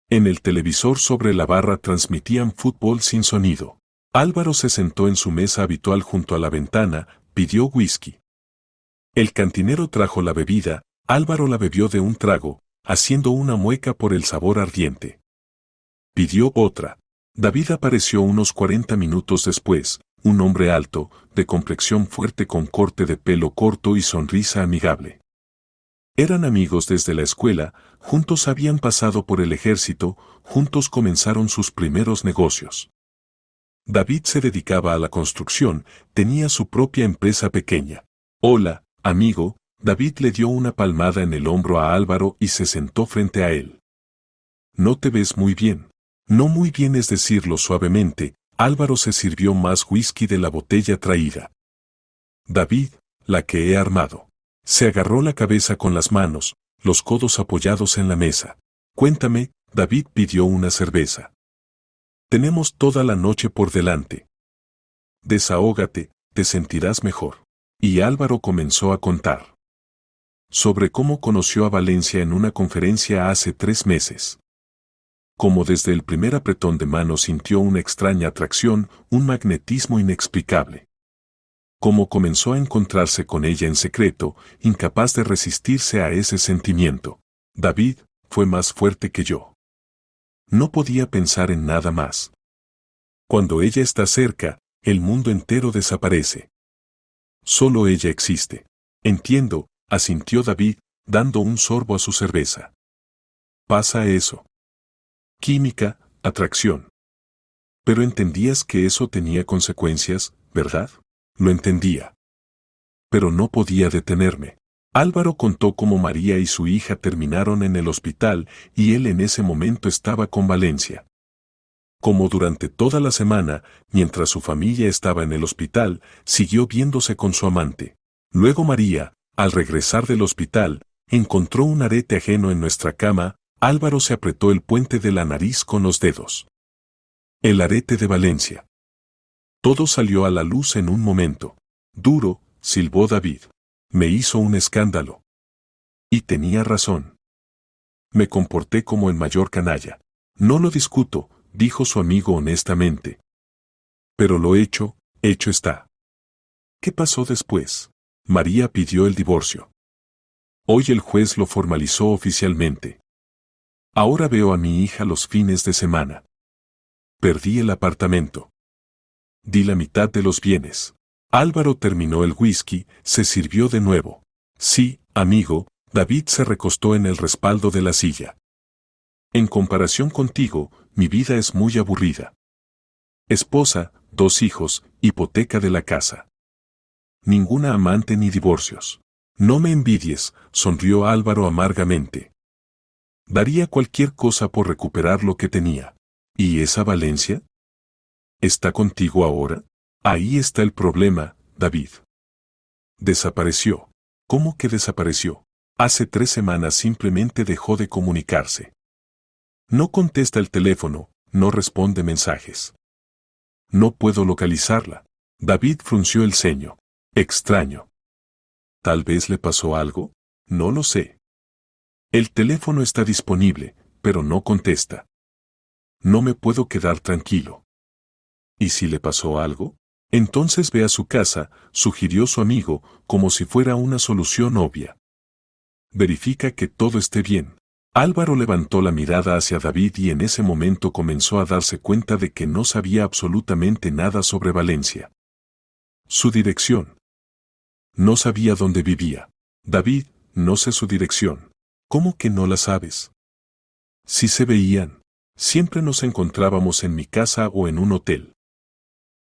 En el televisor sobre la barra transmitían fútbol sin sonido. Álvaro se sentó en su mesa habitual junto a la ventana, pidió whisky. El cantinero trajo la bebida, Álvaro la bebió de un trago, haciendo una mueca por el sabor ardiente. Pidió otra. David apareció unos 40 minutos después, un hombre alto, de complexión fuerte con corte de pelo corto y sonrisa amigable. Eran amigos desde la escuela, juntos habían pasado por el ejército, juntos comenzaron sus primeros negocios. David se dedicaba a la construcción, tenía su propia empresa pequeña. Hola, amigo, David le dio una palmada en el hombro a Álvaro y se sentó frente a él. No te ves muy bien. No muy bien es decirlo suavemente, Álvaro se sirvió más whisky de la botella traída. David, la que he armado. Se agarró la cabeza con las manos, los codos apoyados en la mesa. Cuéntame, David pidió una cerveza. Tenemos toda la noche por delante. Desahógate, te sentirás mejor. Y Álvaro comenzó a contar. Sobre cómo conoció a Valencia en una conferencia hace 3 meses. Como desde el primer apretón de mano sintió una extraña atracción, un magnetismo inexplicable. Cómo comenzó a encontrarse con ella en secreto, incapaz de resistirse a ese sentimiento. David, fue más fuerte que yo. No podía pensar en nada más. Cuando ella está cerca, el mundo entero desaparece. Solo ella existe. Entiendo, asintió David, dando un sorbo a su cerveza. Pasa eso. Química, atracción. Pero entendías que eso tenía consecuencias, ¿verdad? Lo entendía. Pero no podía detenerme. Álvaro contó cómo María y su hija terminaron en el hospital y él en ese momento estaba con Valencia. Como durante toda la semana, mientras su familia estaba en el hospital, siguió viéndose con su amante. Luego María, al regresar del hospital, encontró un arete ajeno en nuestra cama. Álvaro se apretó el puente de la nariz con los dedos. El arete de Valencia. Todo salió a la luz en un momento. Duro, silbó David. Me hizo un escándalo. Y tenía razón. Me comporté como el mayor canalla. No lo discuto, dijo su amigo honestamente. Pero lo hecho está. ¿Qué pasó después? María pidió el divorcio. Hoy el juez lo formalizó oficialmente. Ahora veo a mi hija los fines de semana. Perdí el apartamento. Di la mitad de los bienes. Álvaro terminó el whisky, se sirvió de nuevo. Sí, amigo, David se recostó en el respaldo de la silla. En comparación contigo, mi vida es muy aburrida. Esposa, 2 hijos, hipoteca de la casa. Ninguna amante ni divorcios. No me envidies, sonrió Álvaro amargamente. Daría cualquier cosa por recuperar lo que tenía. ¿Y esa Valencia? ¿Está contigo ahora? Ahí está el problema, David. Desapareció. ¿Cómo que desapareció? Hace 3 semanas simplemente dejó de comunicarse. No contesta el teléfono, no responde mensajes. No puedo localizarla. David frunció el ceño. Extraño. ¿Tal vez le pasó algo? No lo sé. El teléfono está disponible, pero no contesta. No me puedo quedar tranquilo. ¿Y si le pasó algo? Entonces ve a su casa, sugirió su amigo, como si fuera una solución obvia. Verifica que todo esté bien. Álvaro levantó la mirada hacia David y en ese momento comenzó a darse cuenta de que no sabía absolutamente nada sobre Valencia. Su dirección. No sabía dónde vivía. David, no sé su dirección. ¿Cómo que no la sabes? Sí se veían. Siempre nos encontrábamos en mi casa o en un hotel.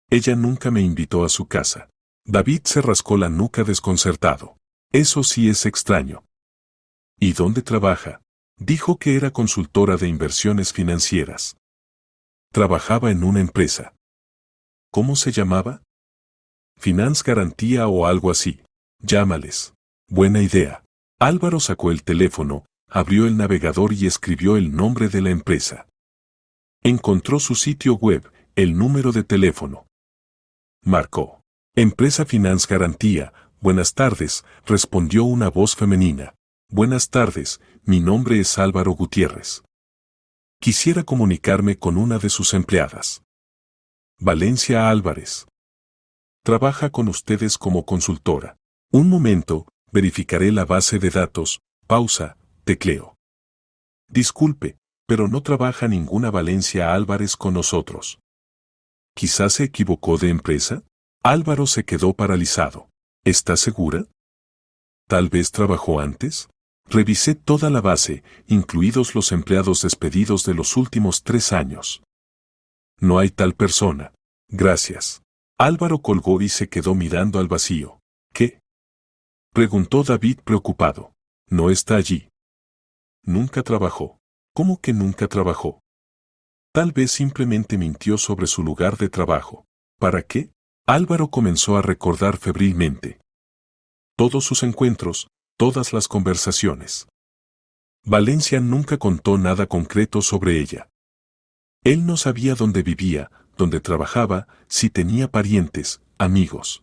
Ella nunca me invitó a su casa. David se rascó la nuca desconcertado. Eso sí es extraño. ¿Y dónde trabaja? Dijo que era consultora de inversiones financieras. Trabajaba en una empresa. ¿Cómo se llamaba? Finance Garantía o algo así. Llámales. Buena idea. Álvaro sacó el teléfono, abrió el navegador y escribió el nombre de la empresa. Encontró su sitio web, el número de teléfono. Marcó. Empresa Finance Garantía, buenas tardes, respondió una voz femenina. Buenas tardes, mi nombre es Álvaro Gutiérrez. Quisiera comunicarme con una de sus empleadas. Valencia Álvarez. Trabaja con ustedes como consultora. Un momento, verificaré la base de datos, pausa, tecleo. Disculpe, pero no trabaja ninguna Valencia Álvarez con nosotros. ¿Quizás se equivocó de empresa? Álvaro se quedó paralizado. ¿Está segura? ¿Tal vez trabajó antes? Revisé toda la base, incluidos los empleados despedidos de los últimos 3 años. No hay tal persona. Gracias. Álvaro colgó y se quedó mirando al vacío. ¿Qué? Preguntó David preocupado. No está allí. Nunca trabajó. ¿Cómo que nunca trabajó? Tal vez simplemente mintió sobre su lugar de trabajo. ¿Para qué? Álvaro comenzó a recordar febrilmente. Todos sus encuentros, todas las conversaciones. Valencia nunca contó nada concreto sobre ella. Él no sabía dónde vivía, dónde trabajaba, si tenía parientes, amigos.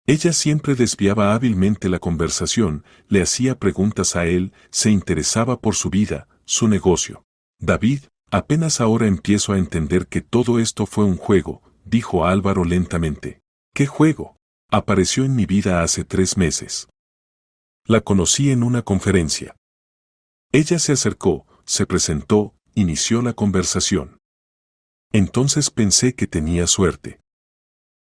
Ella siempre desviaba hábilmente la conversación, le hacía preguntas a él, se interesaba por su vida, su negocio. David, apenas ahora empiezo a entender que todo esto fue un juego, dijo Álvaro lentamente. ¿Qué juego? Apareció en mi vida hace 3 meses. La conocí en una conferencia. Ella se acercó, se presentó, inició la conversación. Entonces pensé que tenía suerte.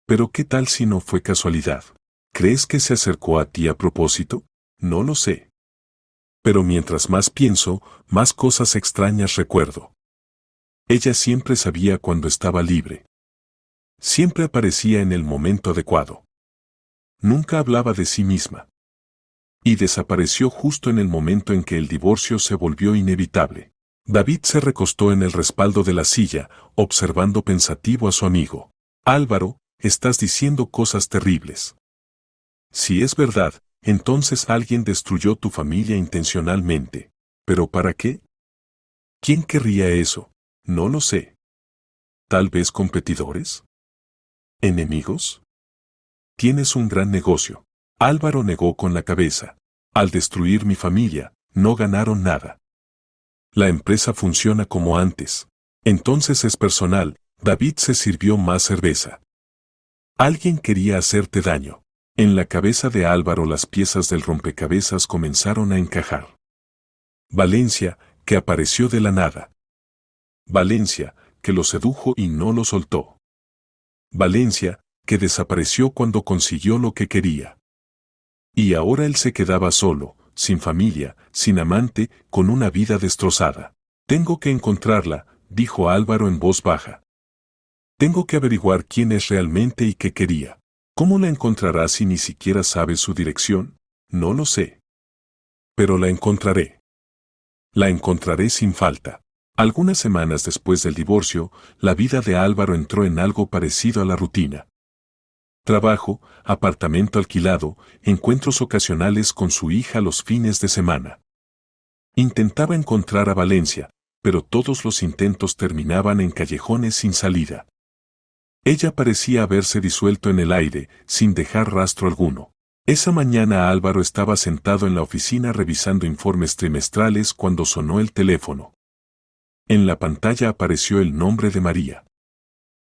Pero ¿qué tal si no fue casualidad? ¿Crees que se acercó a ti a propósito? No lo sé. Pero mientras más pienso, más cosas extrañas recuerdo. Ella siempre sabía cuando estaba libre. Siempre aparecía en el momento adecuado. Nunca hablaba de sí misma. Y desapareció justo en el momento en que el divorcio se volvió inevitable. David se recostó en el respaldo de la silla, observando pensativo a su amigo. Álvaro, estás diciendo cosas terribles. Si es verdad, entonces alguien destruyó tu familia intencionalmente. ¿Pero para qué? ¿Quién querría eso? No lo sé. ¿Tal vez competidores? ¿Enemigos? Tienes un gran negocio. Álvaro negó con la cabeza. Al destruir mi familia, no ganaron nada. La empresa funciona como antes. Entonces es personal. David se sirvió más cerveza. Alguien quería hacerte daño. En la cabeza de Álvaro las piezas del rompecabezas comenzaron a encajar. Valencia, que apareció de la nada. Valencia, que lo sedujo y no lo soltó. Valencia, que desapareció cuando consiguió lo que quería. Y ahora él se quedaba solo, sin familia, sin amante, con una vida destrozada. Tengo que encontrarla, dijo Álvaro en voz baja. Tengo que averiguar quién es realmente y qué quería. ¿Cómo la encontrará si ni siquiera sabe su dirección? No lo sé. Pero la encontraré. La encontraré sin falta. Algunas semanas después del divorcio, la vida de Álvaro entró en algo parecido a la rutina. Trabajo, apartamento alquilado, encuentros ocasionales con su hija los fines de semana. Intentaba encontrar a Valencia, pero todos los intentos terminaban en callejones sin salida. Ella parecía haberse disuelto en el aire, sin dejar rastro alguno. Esa mañana Álvaro estaba sentado en la oficina revisando informes trimestrales cuando sonó el teléfono. En la pantalla apareció el nombre de María.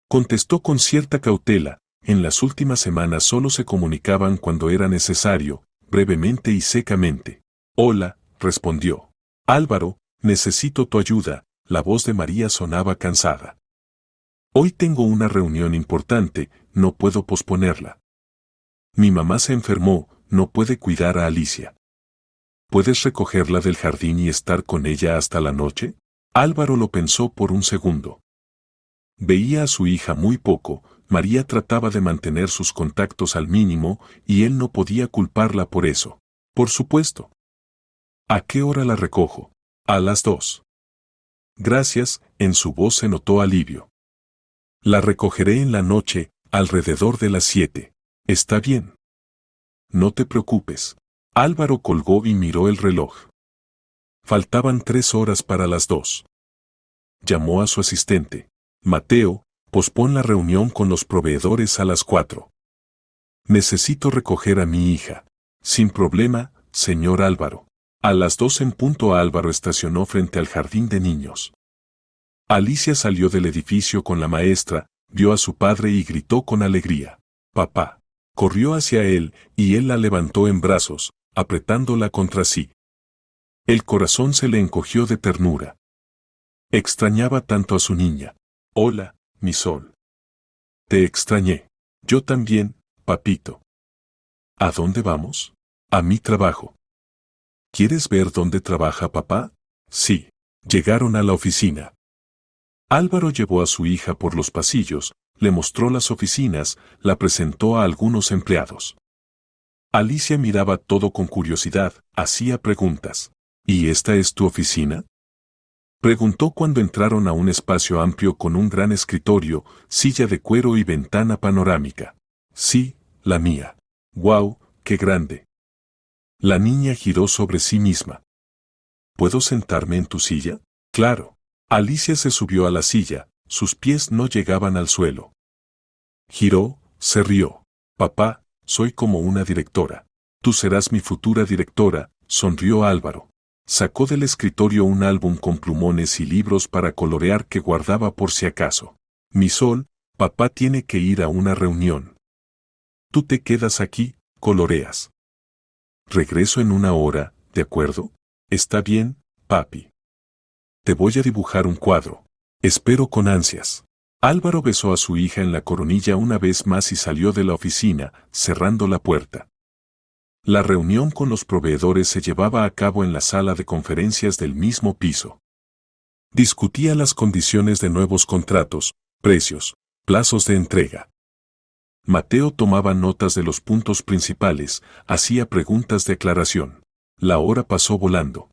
Contestó con cierta cautela. En las últimas semanas solo se comunicaban cuando era necesario, brevemente y secamente. Hola, respondió. Álvaro, necesito tu ayuda. La voz de María sonaba cansada. Hoy tengo una reunión importante, no puedo posponerla. Mi mamá se enfermó, no puede cuidar a Alicia. ¿Puedes recogerla del jardín y estar con ella hasta la noche? Álvaro lo pensó por un segundo. Veía a su hija muy poco, María trataba de mantener sus contactos al mínimo y él no podía culparla por eso. Por supuesto. ¿A qué hora la recojo? A las 2. Gracias, en su voz se notó alivio. La recogeré en la noche, alrededor de las 7. ¿Está bien? No te preocupes. Álvaro colgó y miró el reloj. Faltaban 3 horas para las 2. Llamó a su asistente. Mateo, pospon la reunión con los proveedores a las 4. Necesito recoger a mi hija. Sin problema, señor Álvaro. A las 2 en punto Álvaro estacionó frente al jardín de niños. Alicia salió del edificio con la maestra, vio a su padre y gritó con alegría. Papá. Corrió hacia él, y él la levantó en brazos, apretándola contra sí. El corazón se le encogió de ternura. Extrañaba tanto a su niña. Hola, mi sol. Te extrañé. Yo también, papito. ¿A dónde vamos? A mi trabajo. ¿Quieres ver dónde trabaja papá? Sí. Llegaron a la oficina. Álvaro llevó a su hija por los pasillos, le mostró las oficinas, la presentó a algunos empleados. Alicia miraba todo con curiosidad, hacía preguntas. ¿Y esta es tu oficina? Preguntó cuando entraron a un espacio amplio con un gran escritorio, silla de cuero y ventana panorámica. Sí, la mía. ¡Guau, qué grande! La niña giró sobre sí misma. ¿Puedo sentarme en tu silla? Claro. Alicia se subió a la silla, sus pies no llegaban al suelo. Giró, se rió. Papá, soy como una directora. Tú serás mi futura directora, sonrió Álvaro. Sacó del escritorio un álbum con plumones y libros para colorear que guardaba por si acaso. Mi sol, papá tiene que ir a una reunión. Tú te quedas aquí, coloreas. Regreso en una hora, ¿de acuerdo? Está bien, papi. Te voy a dibujar un cuadro. Espero con ansias. Álvaro besó a su hija en la coronilla una vez más y salió de la oficina, cerrando la puerta. La reunión con los proveedores se llevaba a cabo en la sala de conferencias del mismo piso. Discutía las condiciones de nuevos contratos, precios, plazos de entrega. Mateo tomaba notas de los puntos principales, hacía preguntas de aclaración. La hora pasó volando.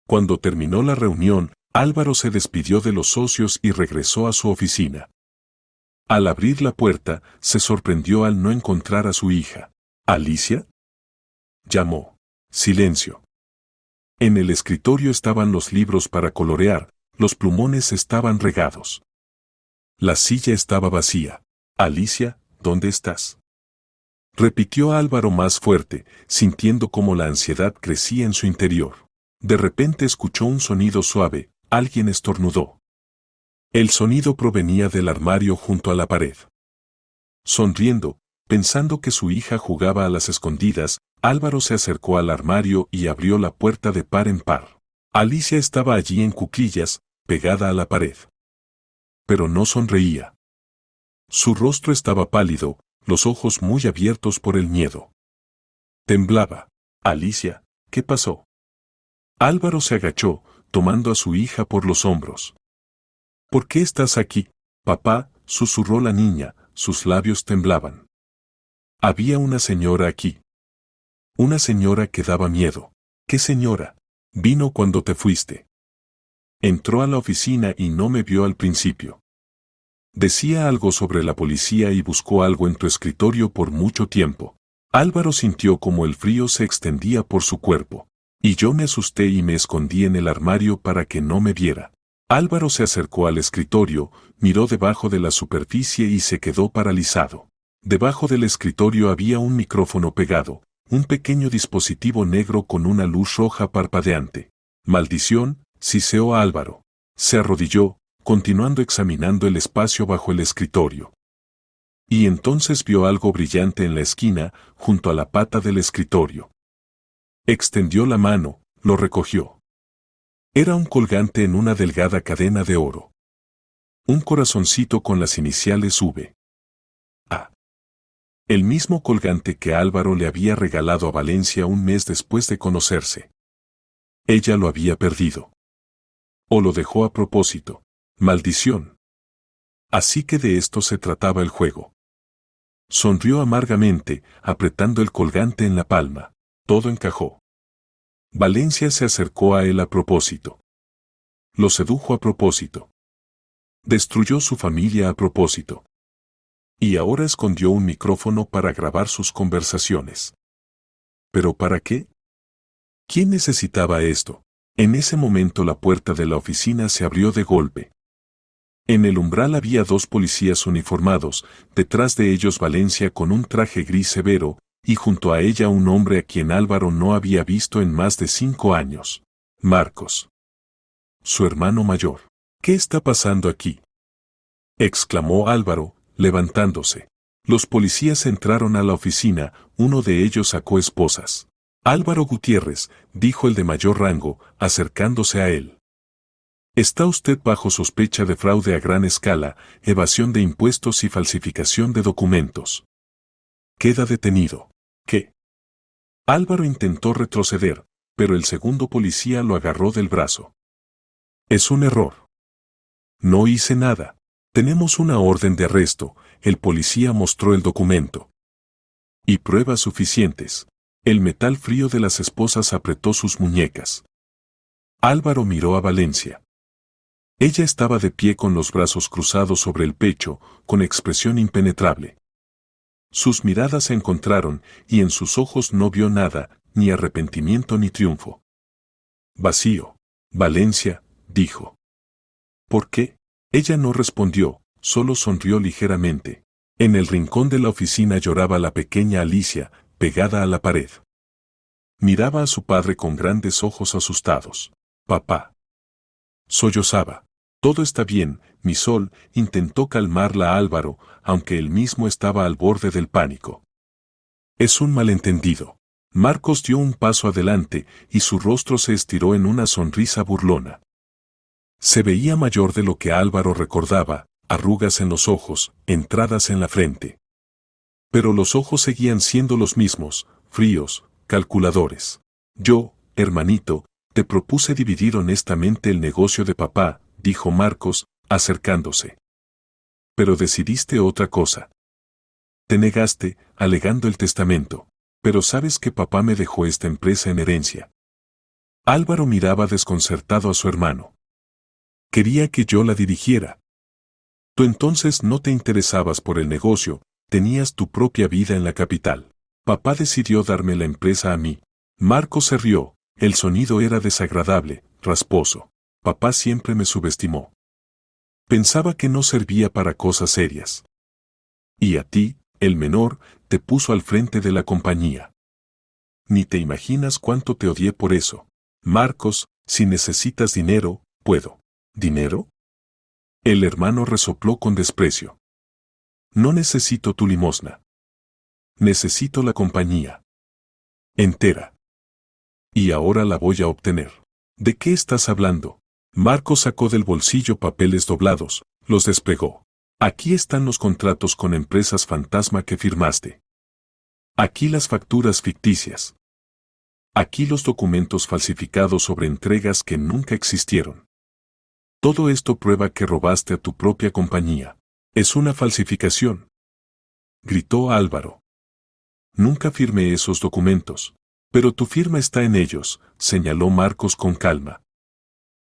Cuando terminó la reunión, Álvaro se despidió de los socios y regresó a su oficina. Al abrir la puerta, se sorprendió al no encontrar a su hija. ¿Alicia? Llamó. Silencio. En el escritorio estaban los libros para colorear, los plumones estaban regados. La silla estaba vacía. Alicia, ¿dónde estás? Repitió Álvaro más fuerte, sintiendo cómo la ansiedad crecía en su interior. De repente escuchó un sonido suave, alguien estornudó. El sonido provenía del armario junto a la pared. Sonriendo, pensando que su hija jugaba a las escondidas, Álvaro se acercó al armario y abrió la puerta de par en par. Alicia estaba allí en cuclillas, pegada a la pared. Pero no sonreía. Su rostro estaba pálido, los ojos muy abiertos por el miedo. Temblaba. Alicia, ¿qué pasó? Álvaro se agachó, tomando a su hija por los hombros. ¿Por qué estás aquí, papá?, susurró la niña, sus labios temblaban. Había una señora aquí. Una señora que daba miedo. ¿Qué señora? Vino cuando te fuiste. Entró a la oficina y no me vio al principio. Decía algo sobre la policía y buscó algo en tu escritorio por mucho tiempo. Álvaro sintió como el frío se extendía por su cuerpo. Y yo me asusté y me escondí en el armario para que no me viera. Álvaro se acercó al escritorio, miró debajo de la superficie y se quedó paralizado. Debajo del escritorio había un micrófono pegado, un pequeño dispositivo negro con una luz roja parpadeante. Maldición, siseó Álvaro. Se arrodilló, continuando examinando el espacio bajo el escritorio. Y entonces vio algo brillante en la esquina, junto a la pata del escritorio. Extendió la mano, lo recogió. Era un colgante en una delgada cadena de oro. Un corazoncito con las iniciales V. A. El mismo colgante que Álvaro le había regalado a Valencia un mes después de conocerse. Ella lo había perdido. O lo dejó a propósito. Maldición. Así que de esto se trataba el juego. Sonrió amargamente, apretando el colgante en la palma. Todo encajó. Valencia se acercó a él a propósito. Lo sedujo a propósito. Destruyó su familia a propósito. Y ahora escondió un micrófono para grabar sus conversaciones. ¿Pero para qué? ¿Quién necesitaba esto? En ese momento la puerta de la oficina se abrió de golpe. En el umbral había dos policías uniformados, detrás de ellos Valencia con un traje gris severo, y junto a ella un hombre a quien Álvaro no había visto en más de 5 años. Marcos. Su hermano mayor. ¿Qué está pasando aquí?, exclamó Álvaro, levantándose. Los policías entraron a la oficina, uno de ellos sacó esposas. Álvaro Gutiérrez, dijo el de mayor rango, acercándose a él. Está usted bajo sospecha de fraude a gran escala, evasión de impuestos y falsificación de documentos. Queda detenido. ¿Qué? Álvaro intentó retroceder, pero el segundo policía lo agarró del brazo. Es un error. No hice nada. Tenemos una orden de arresto, el policía mostró el documento. Y pruebas suficientes. El metal frío de las esposas apretó sus muñecas. Álvaro miró a Valencia. Ella estaba de pie con los brazos cruzados sobre el pecho, con expresión impenetrable. Sus miradas se encontraron, y en sus ojos no vio nada, ni arrepentimiento ni triunfo. Vacío. Valencia, dijo. ¿Por qué? Ella no respondió, solo sonrió ligeramente. En el rincón de la oficina lloraba la pequeña Alicia, pegada a la pared. Miraba a su padre con grandes ojos asustados. Papá. Sollozaba. Todo está bien, mi sol, intentó calmarla a Álvaro, aunque él mismo estaba al borde del pánico. Es un malentendido. Marcos dio un paso adelante, y su rostro se estiró en una sonrisa burlona. Se veía mayor de lo que Álvaro recordaba, arrugas en los ojos, entradas en la frente. Pero los ojos seguían siendo los mismos, fríos, calculadores. Yo, hermanito, te propuse dividir honestamente el negocio de papá, dijo Marcos, acercándose. Pero decidiste otra cosa. Te negaste, alegando el testamento. Pero sabes que papá me dejó esta empresa en herencia. Álvaro miraba desconcertado a su hermano. Quería que yo la dirigiera. Tú entonces no te interesabas por el negocio, tenías tu propia vida en la capital. Papá decidió darme la empresa a mí. Marcos se rió, el sonido era desagradable, rasposo. Papá siempre me subestimó. Pensaba que no servía para cosas serias. Y a ti, el menor, te puso al frente de la compañía. Ni te imaginas cuánto te odié por eso. Marcos, si necesitas dinero, puedo. ¿Dinero? El hermano resopló con desprecio. No necesito tu limosna. Necesito la compañía. Entera. Y ahora la voy a obtener. ¿De qué estás hablando? Marcos sacó del bolsillo papeles doblados, los desplegó. Aquí están los contratos con empresas fantasma que firmaste. Aquí las facturas ficticias. Aquí los documentos falsificados sobre entregas que nunca existieron. Todo esto prueba que robaste a tu propia compañía. Es una falsificación, gritó Álvaro. Nunca firmé esos documentos. Pero tu firma está en ellos, señaló Marcos con calma.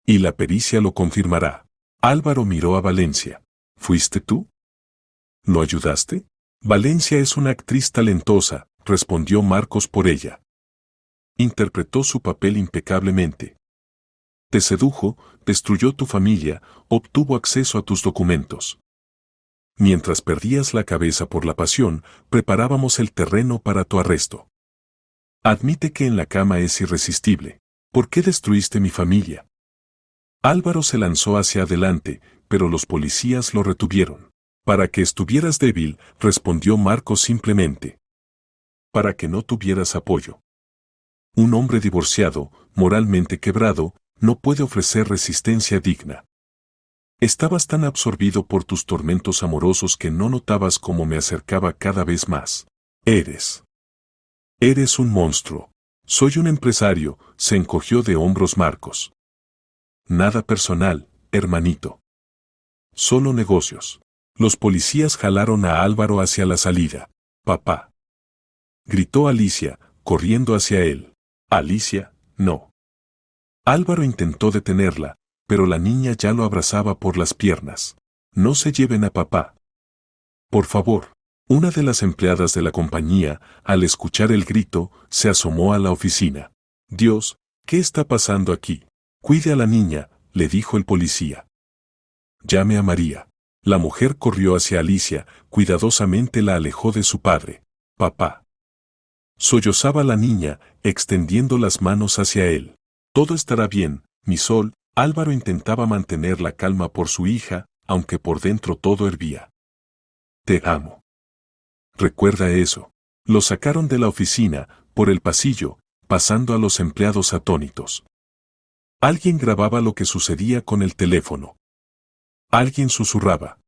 Y la pericia lo confirmará. Álvaro miró a Valencia. ¿Fuiste tú? ¿Lo ayudaste? Valencia es una actriz talentosa, respondió Marcos por ella. Interpretó su papel impecablemente. Te sedujo, destruyó tu familia, obtuvo acceso a tus documentos. Mientras perdías la cabeza por la pasión, preparábamos el terreno para tu arresto. Admite que en la cama es irresistible. ¿Por qué destruiste mi familia? Álvaro se lanzó hacia adelante, pero los policías lo retuvieron. Para que estuvieras débil, respondió Marcos simplemente. Para que no tuvieras apoyo. Un hombre divorciado, moralmente quebrado, no puede ofrecer resistencia digna. Estabas tan absorbido por tus tormentos amorosos que no notabas cómo me acercaba cada vez más. Eres un monstruo. Soy un empresario, se encogió de hombros Marcos. Nada personal, hermanito. Solo negocios. Los policías jalaron a Álvaro hacia la salida. Papá. Gritó Alicia, corriendo hacia él. Alicia, no. Álvaro intentó detenerla, pero la niña ya lo abrazaba por las piernas. No se lleven a papá. Por favor. Una de las empleadas de la compañía, al escuchar el grito, se asomó a la oficina. Dios, ¿qué está pasando aquí? Cuide a la niña, le dijo el policía. Llame a María. La mujer corrió hacia Alicia, cuidadosamente la alejó de su padre. Papá. Sollozaba la niña, extendiendo las manos hacia él. Todo estará bien, mi sol. Álvaro intentaba mantener la calma por su hija, aunque por dentro todo hervía. Te amo. Recuerda eso. Lo sacaron de la oficina, por el pasillo, pasando a los empleados atónitos. Alguien grababa lo que sucedía con el teléfono. Alguien susurraba.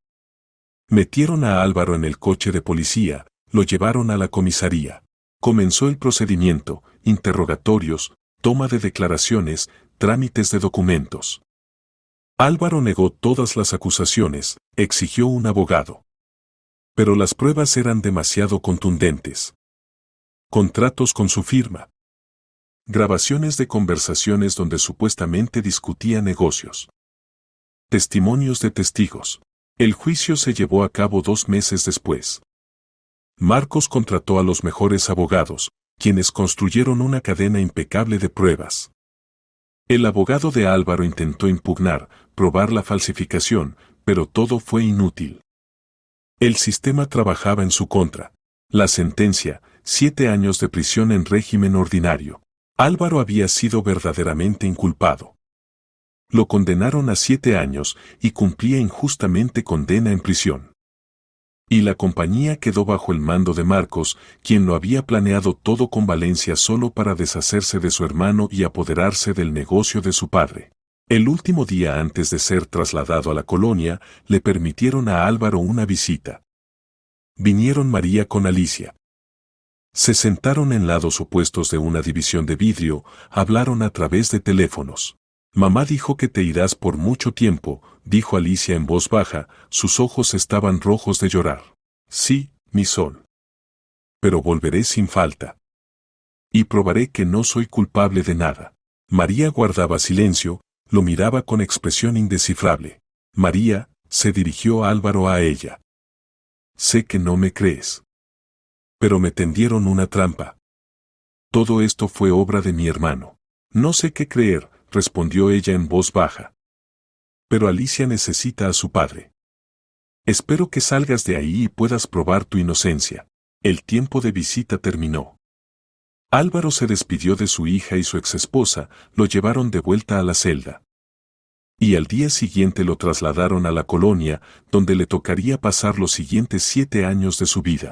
Metieron a Álvaro en el coche de policía, lo llevaron a la comisaría. Comenzó el procedimiento, interrogatorios, toma de declaraciones, trámites de documentos. Álvaro negó todas las acusaciones, exigió un abogado. Pero las pruebas eran demasiado contundentes. Contratos con su firma. Grabaciones de conversaciones donde supuestamente discutía negocios. Testimonios de testigos. El juicio se llevó a cabo 2 meses después. Marcos contrató a los mejores abogados, quienes construyeron una cadena impecable de pruebas. El abogado de Álvaro intentó impugnar, probar la falsificación, pero todo fue inútil. El sistema trabajaba en su contra. La sentencia, 7 años de prisión en régimen ordinario. Álvaro había sido verdaderamente inculpado. Lo condenaron a 7 años y cumplía injustamente condena en prisión. Y la compañía quedó bajo el mando de Marcos, quien lo había planeado todo con Valencia solo para deshacerse de su hermano y apoderarse del negocio de su padre. El último día antes de ser trasladado a la colonia, le permitieron a Álvaro una visita. Vinieron María con Alicia. Se sentaron en lados opuestos de una división de vidrio, hablaron a través de teléfonos. Mamá dijo que te irás por mucho tiempo, dijo Alicia en voz baja, sus ojos estaban rojos de llorar. Sí, mi sol. Pero volveré sin falta. Y probaré que no soy culpable de nada. María guardaba silencio, lo miraba con expresión indescifrable. María, se dirigió Álvaro a ella. Sé que no me crees. Pero me tendieron una trampa. Todo esto fue obra de mi hermano. No sé qué creer, respondió ella en voz baja. Pero Alicia necesita a su padre. Espero que salgas de ahí y puedas probar tu inocencia. El tiempo de visita terminó. Álvaro se despidió de su hija y su exesposa, lo llevaron de vuelta a la celda. Y al día siguiente lo trasladaron a la colonia, donde le tocaría pasar los siguientes 7 años de su vida.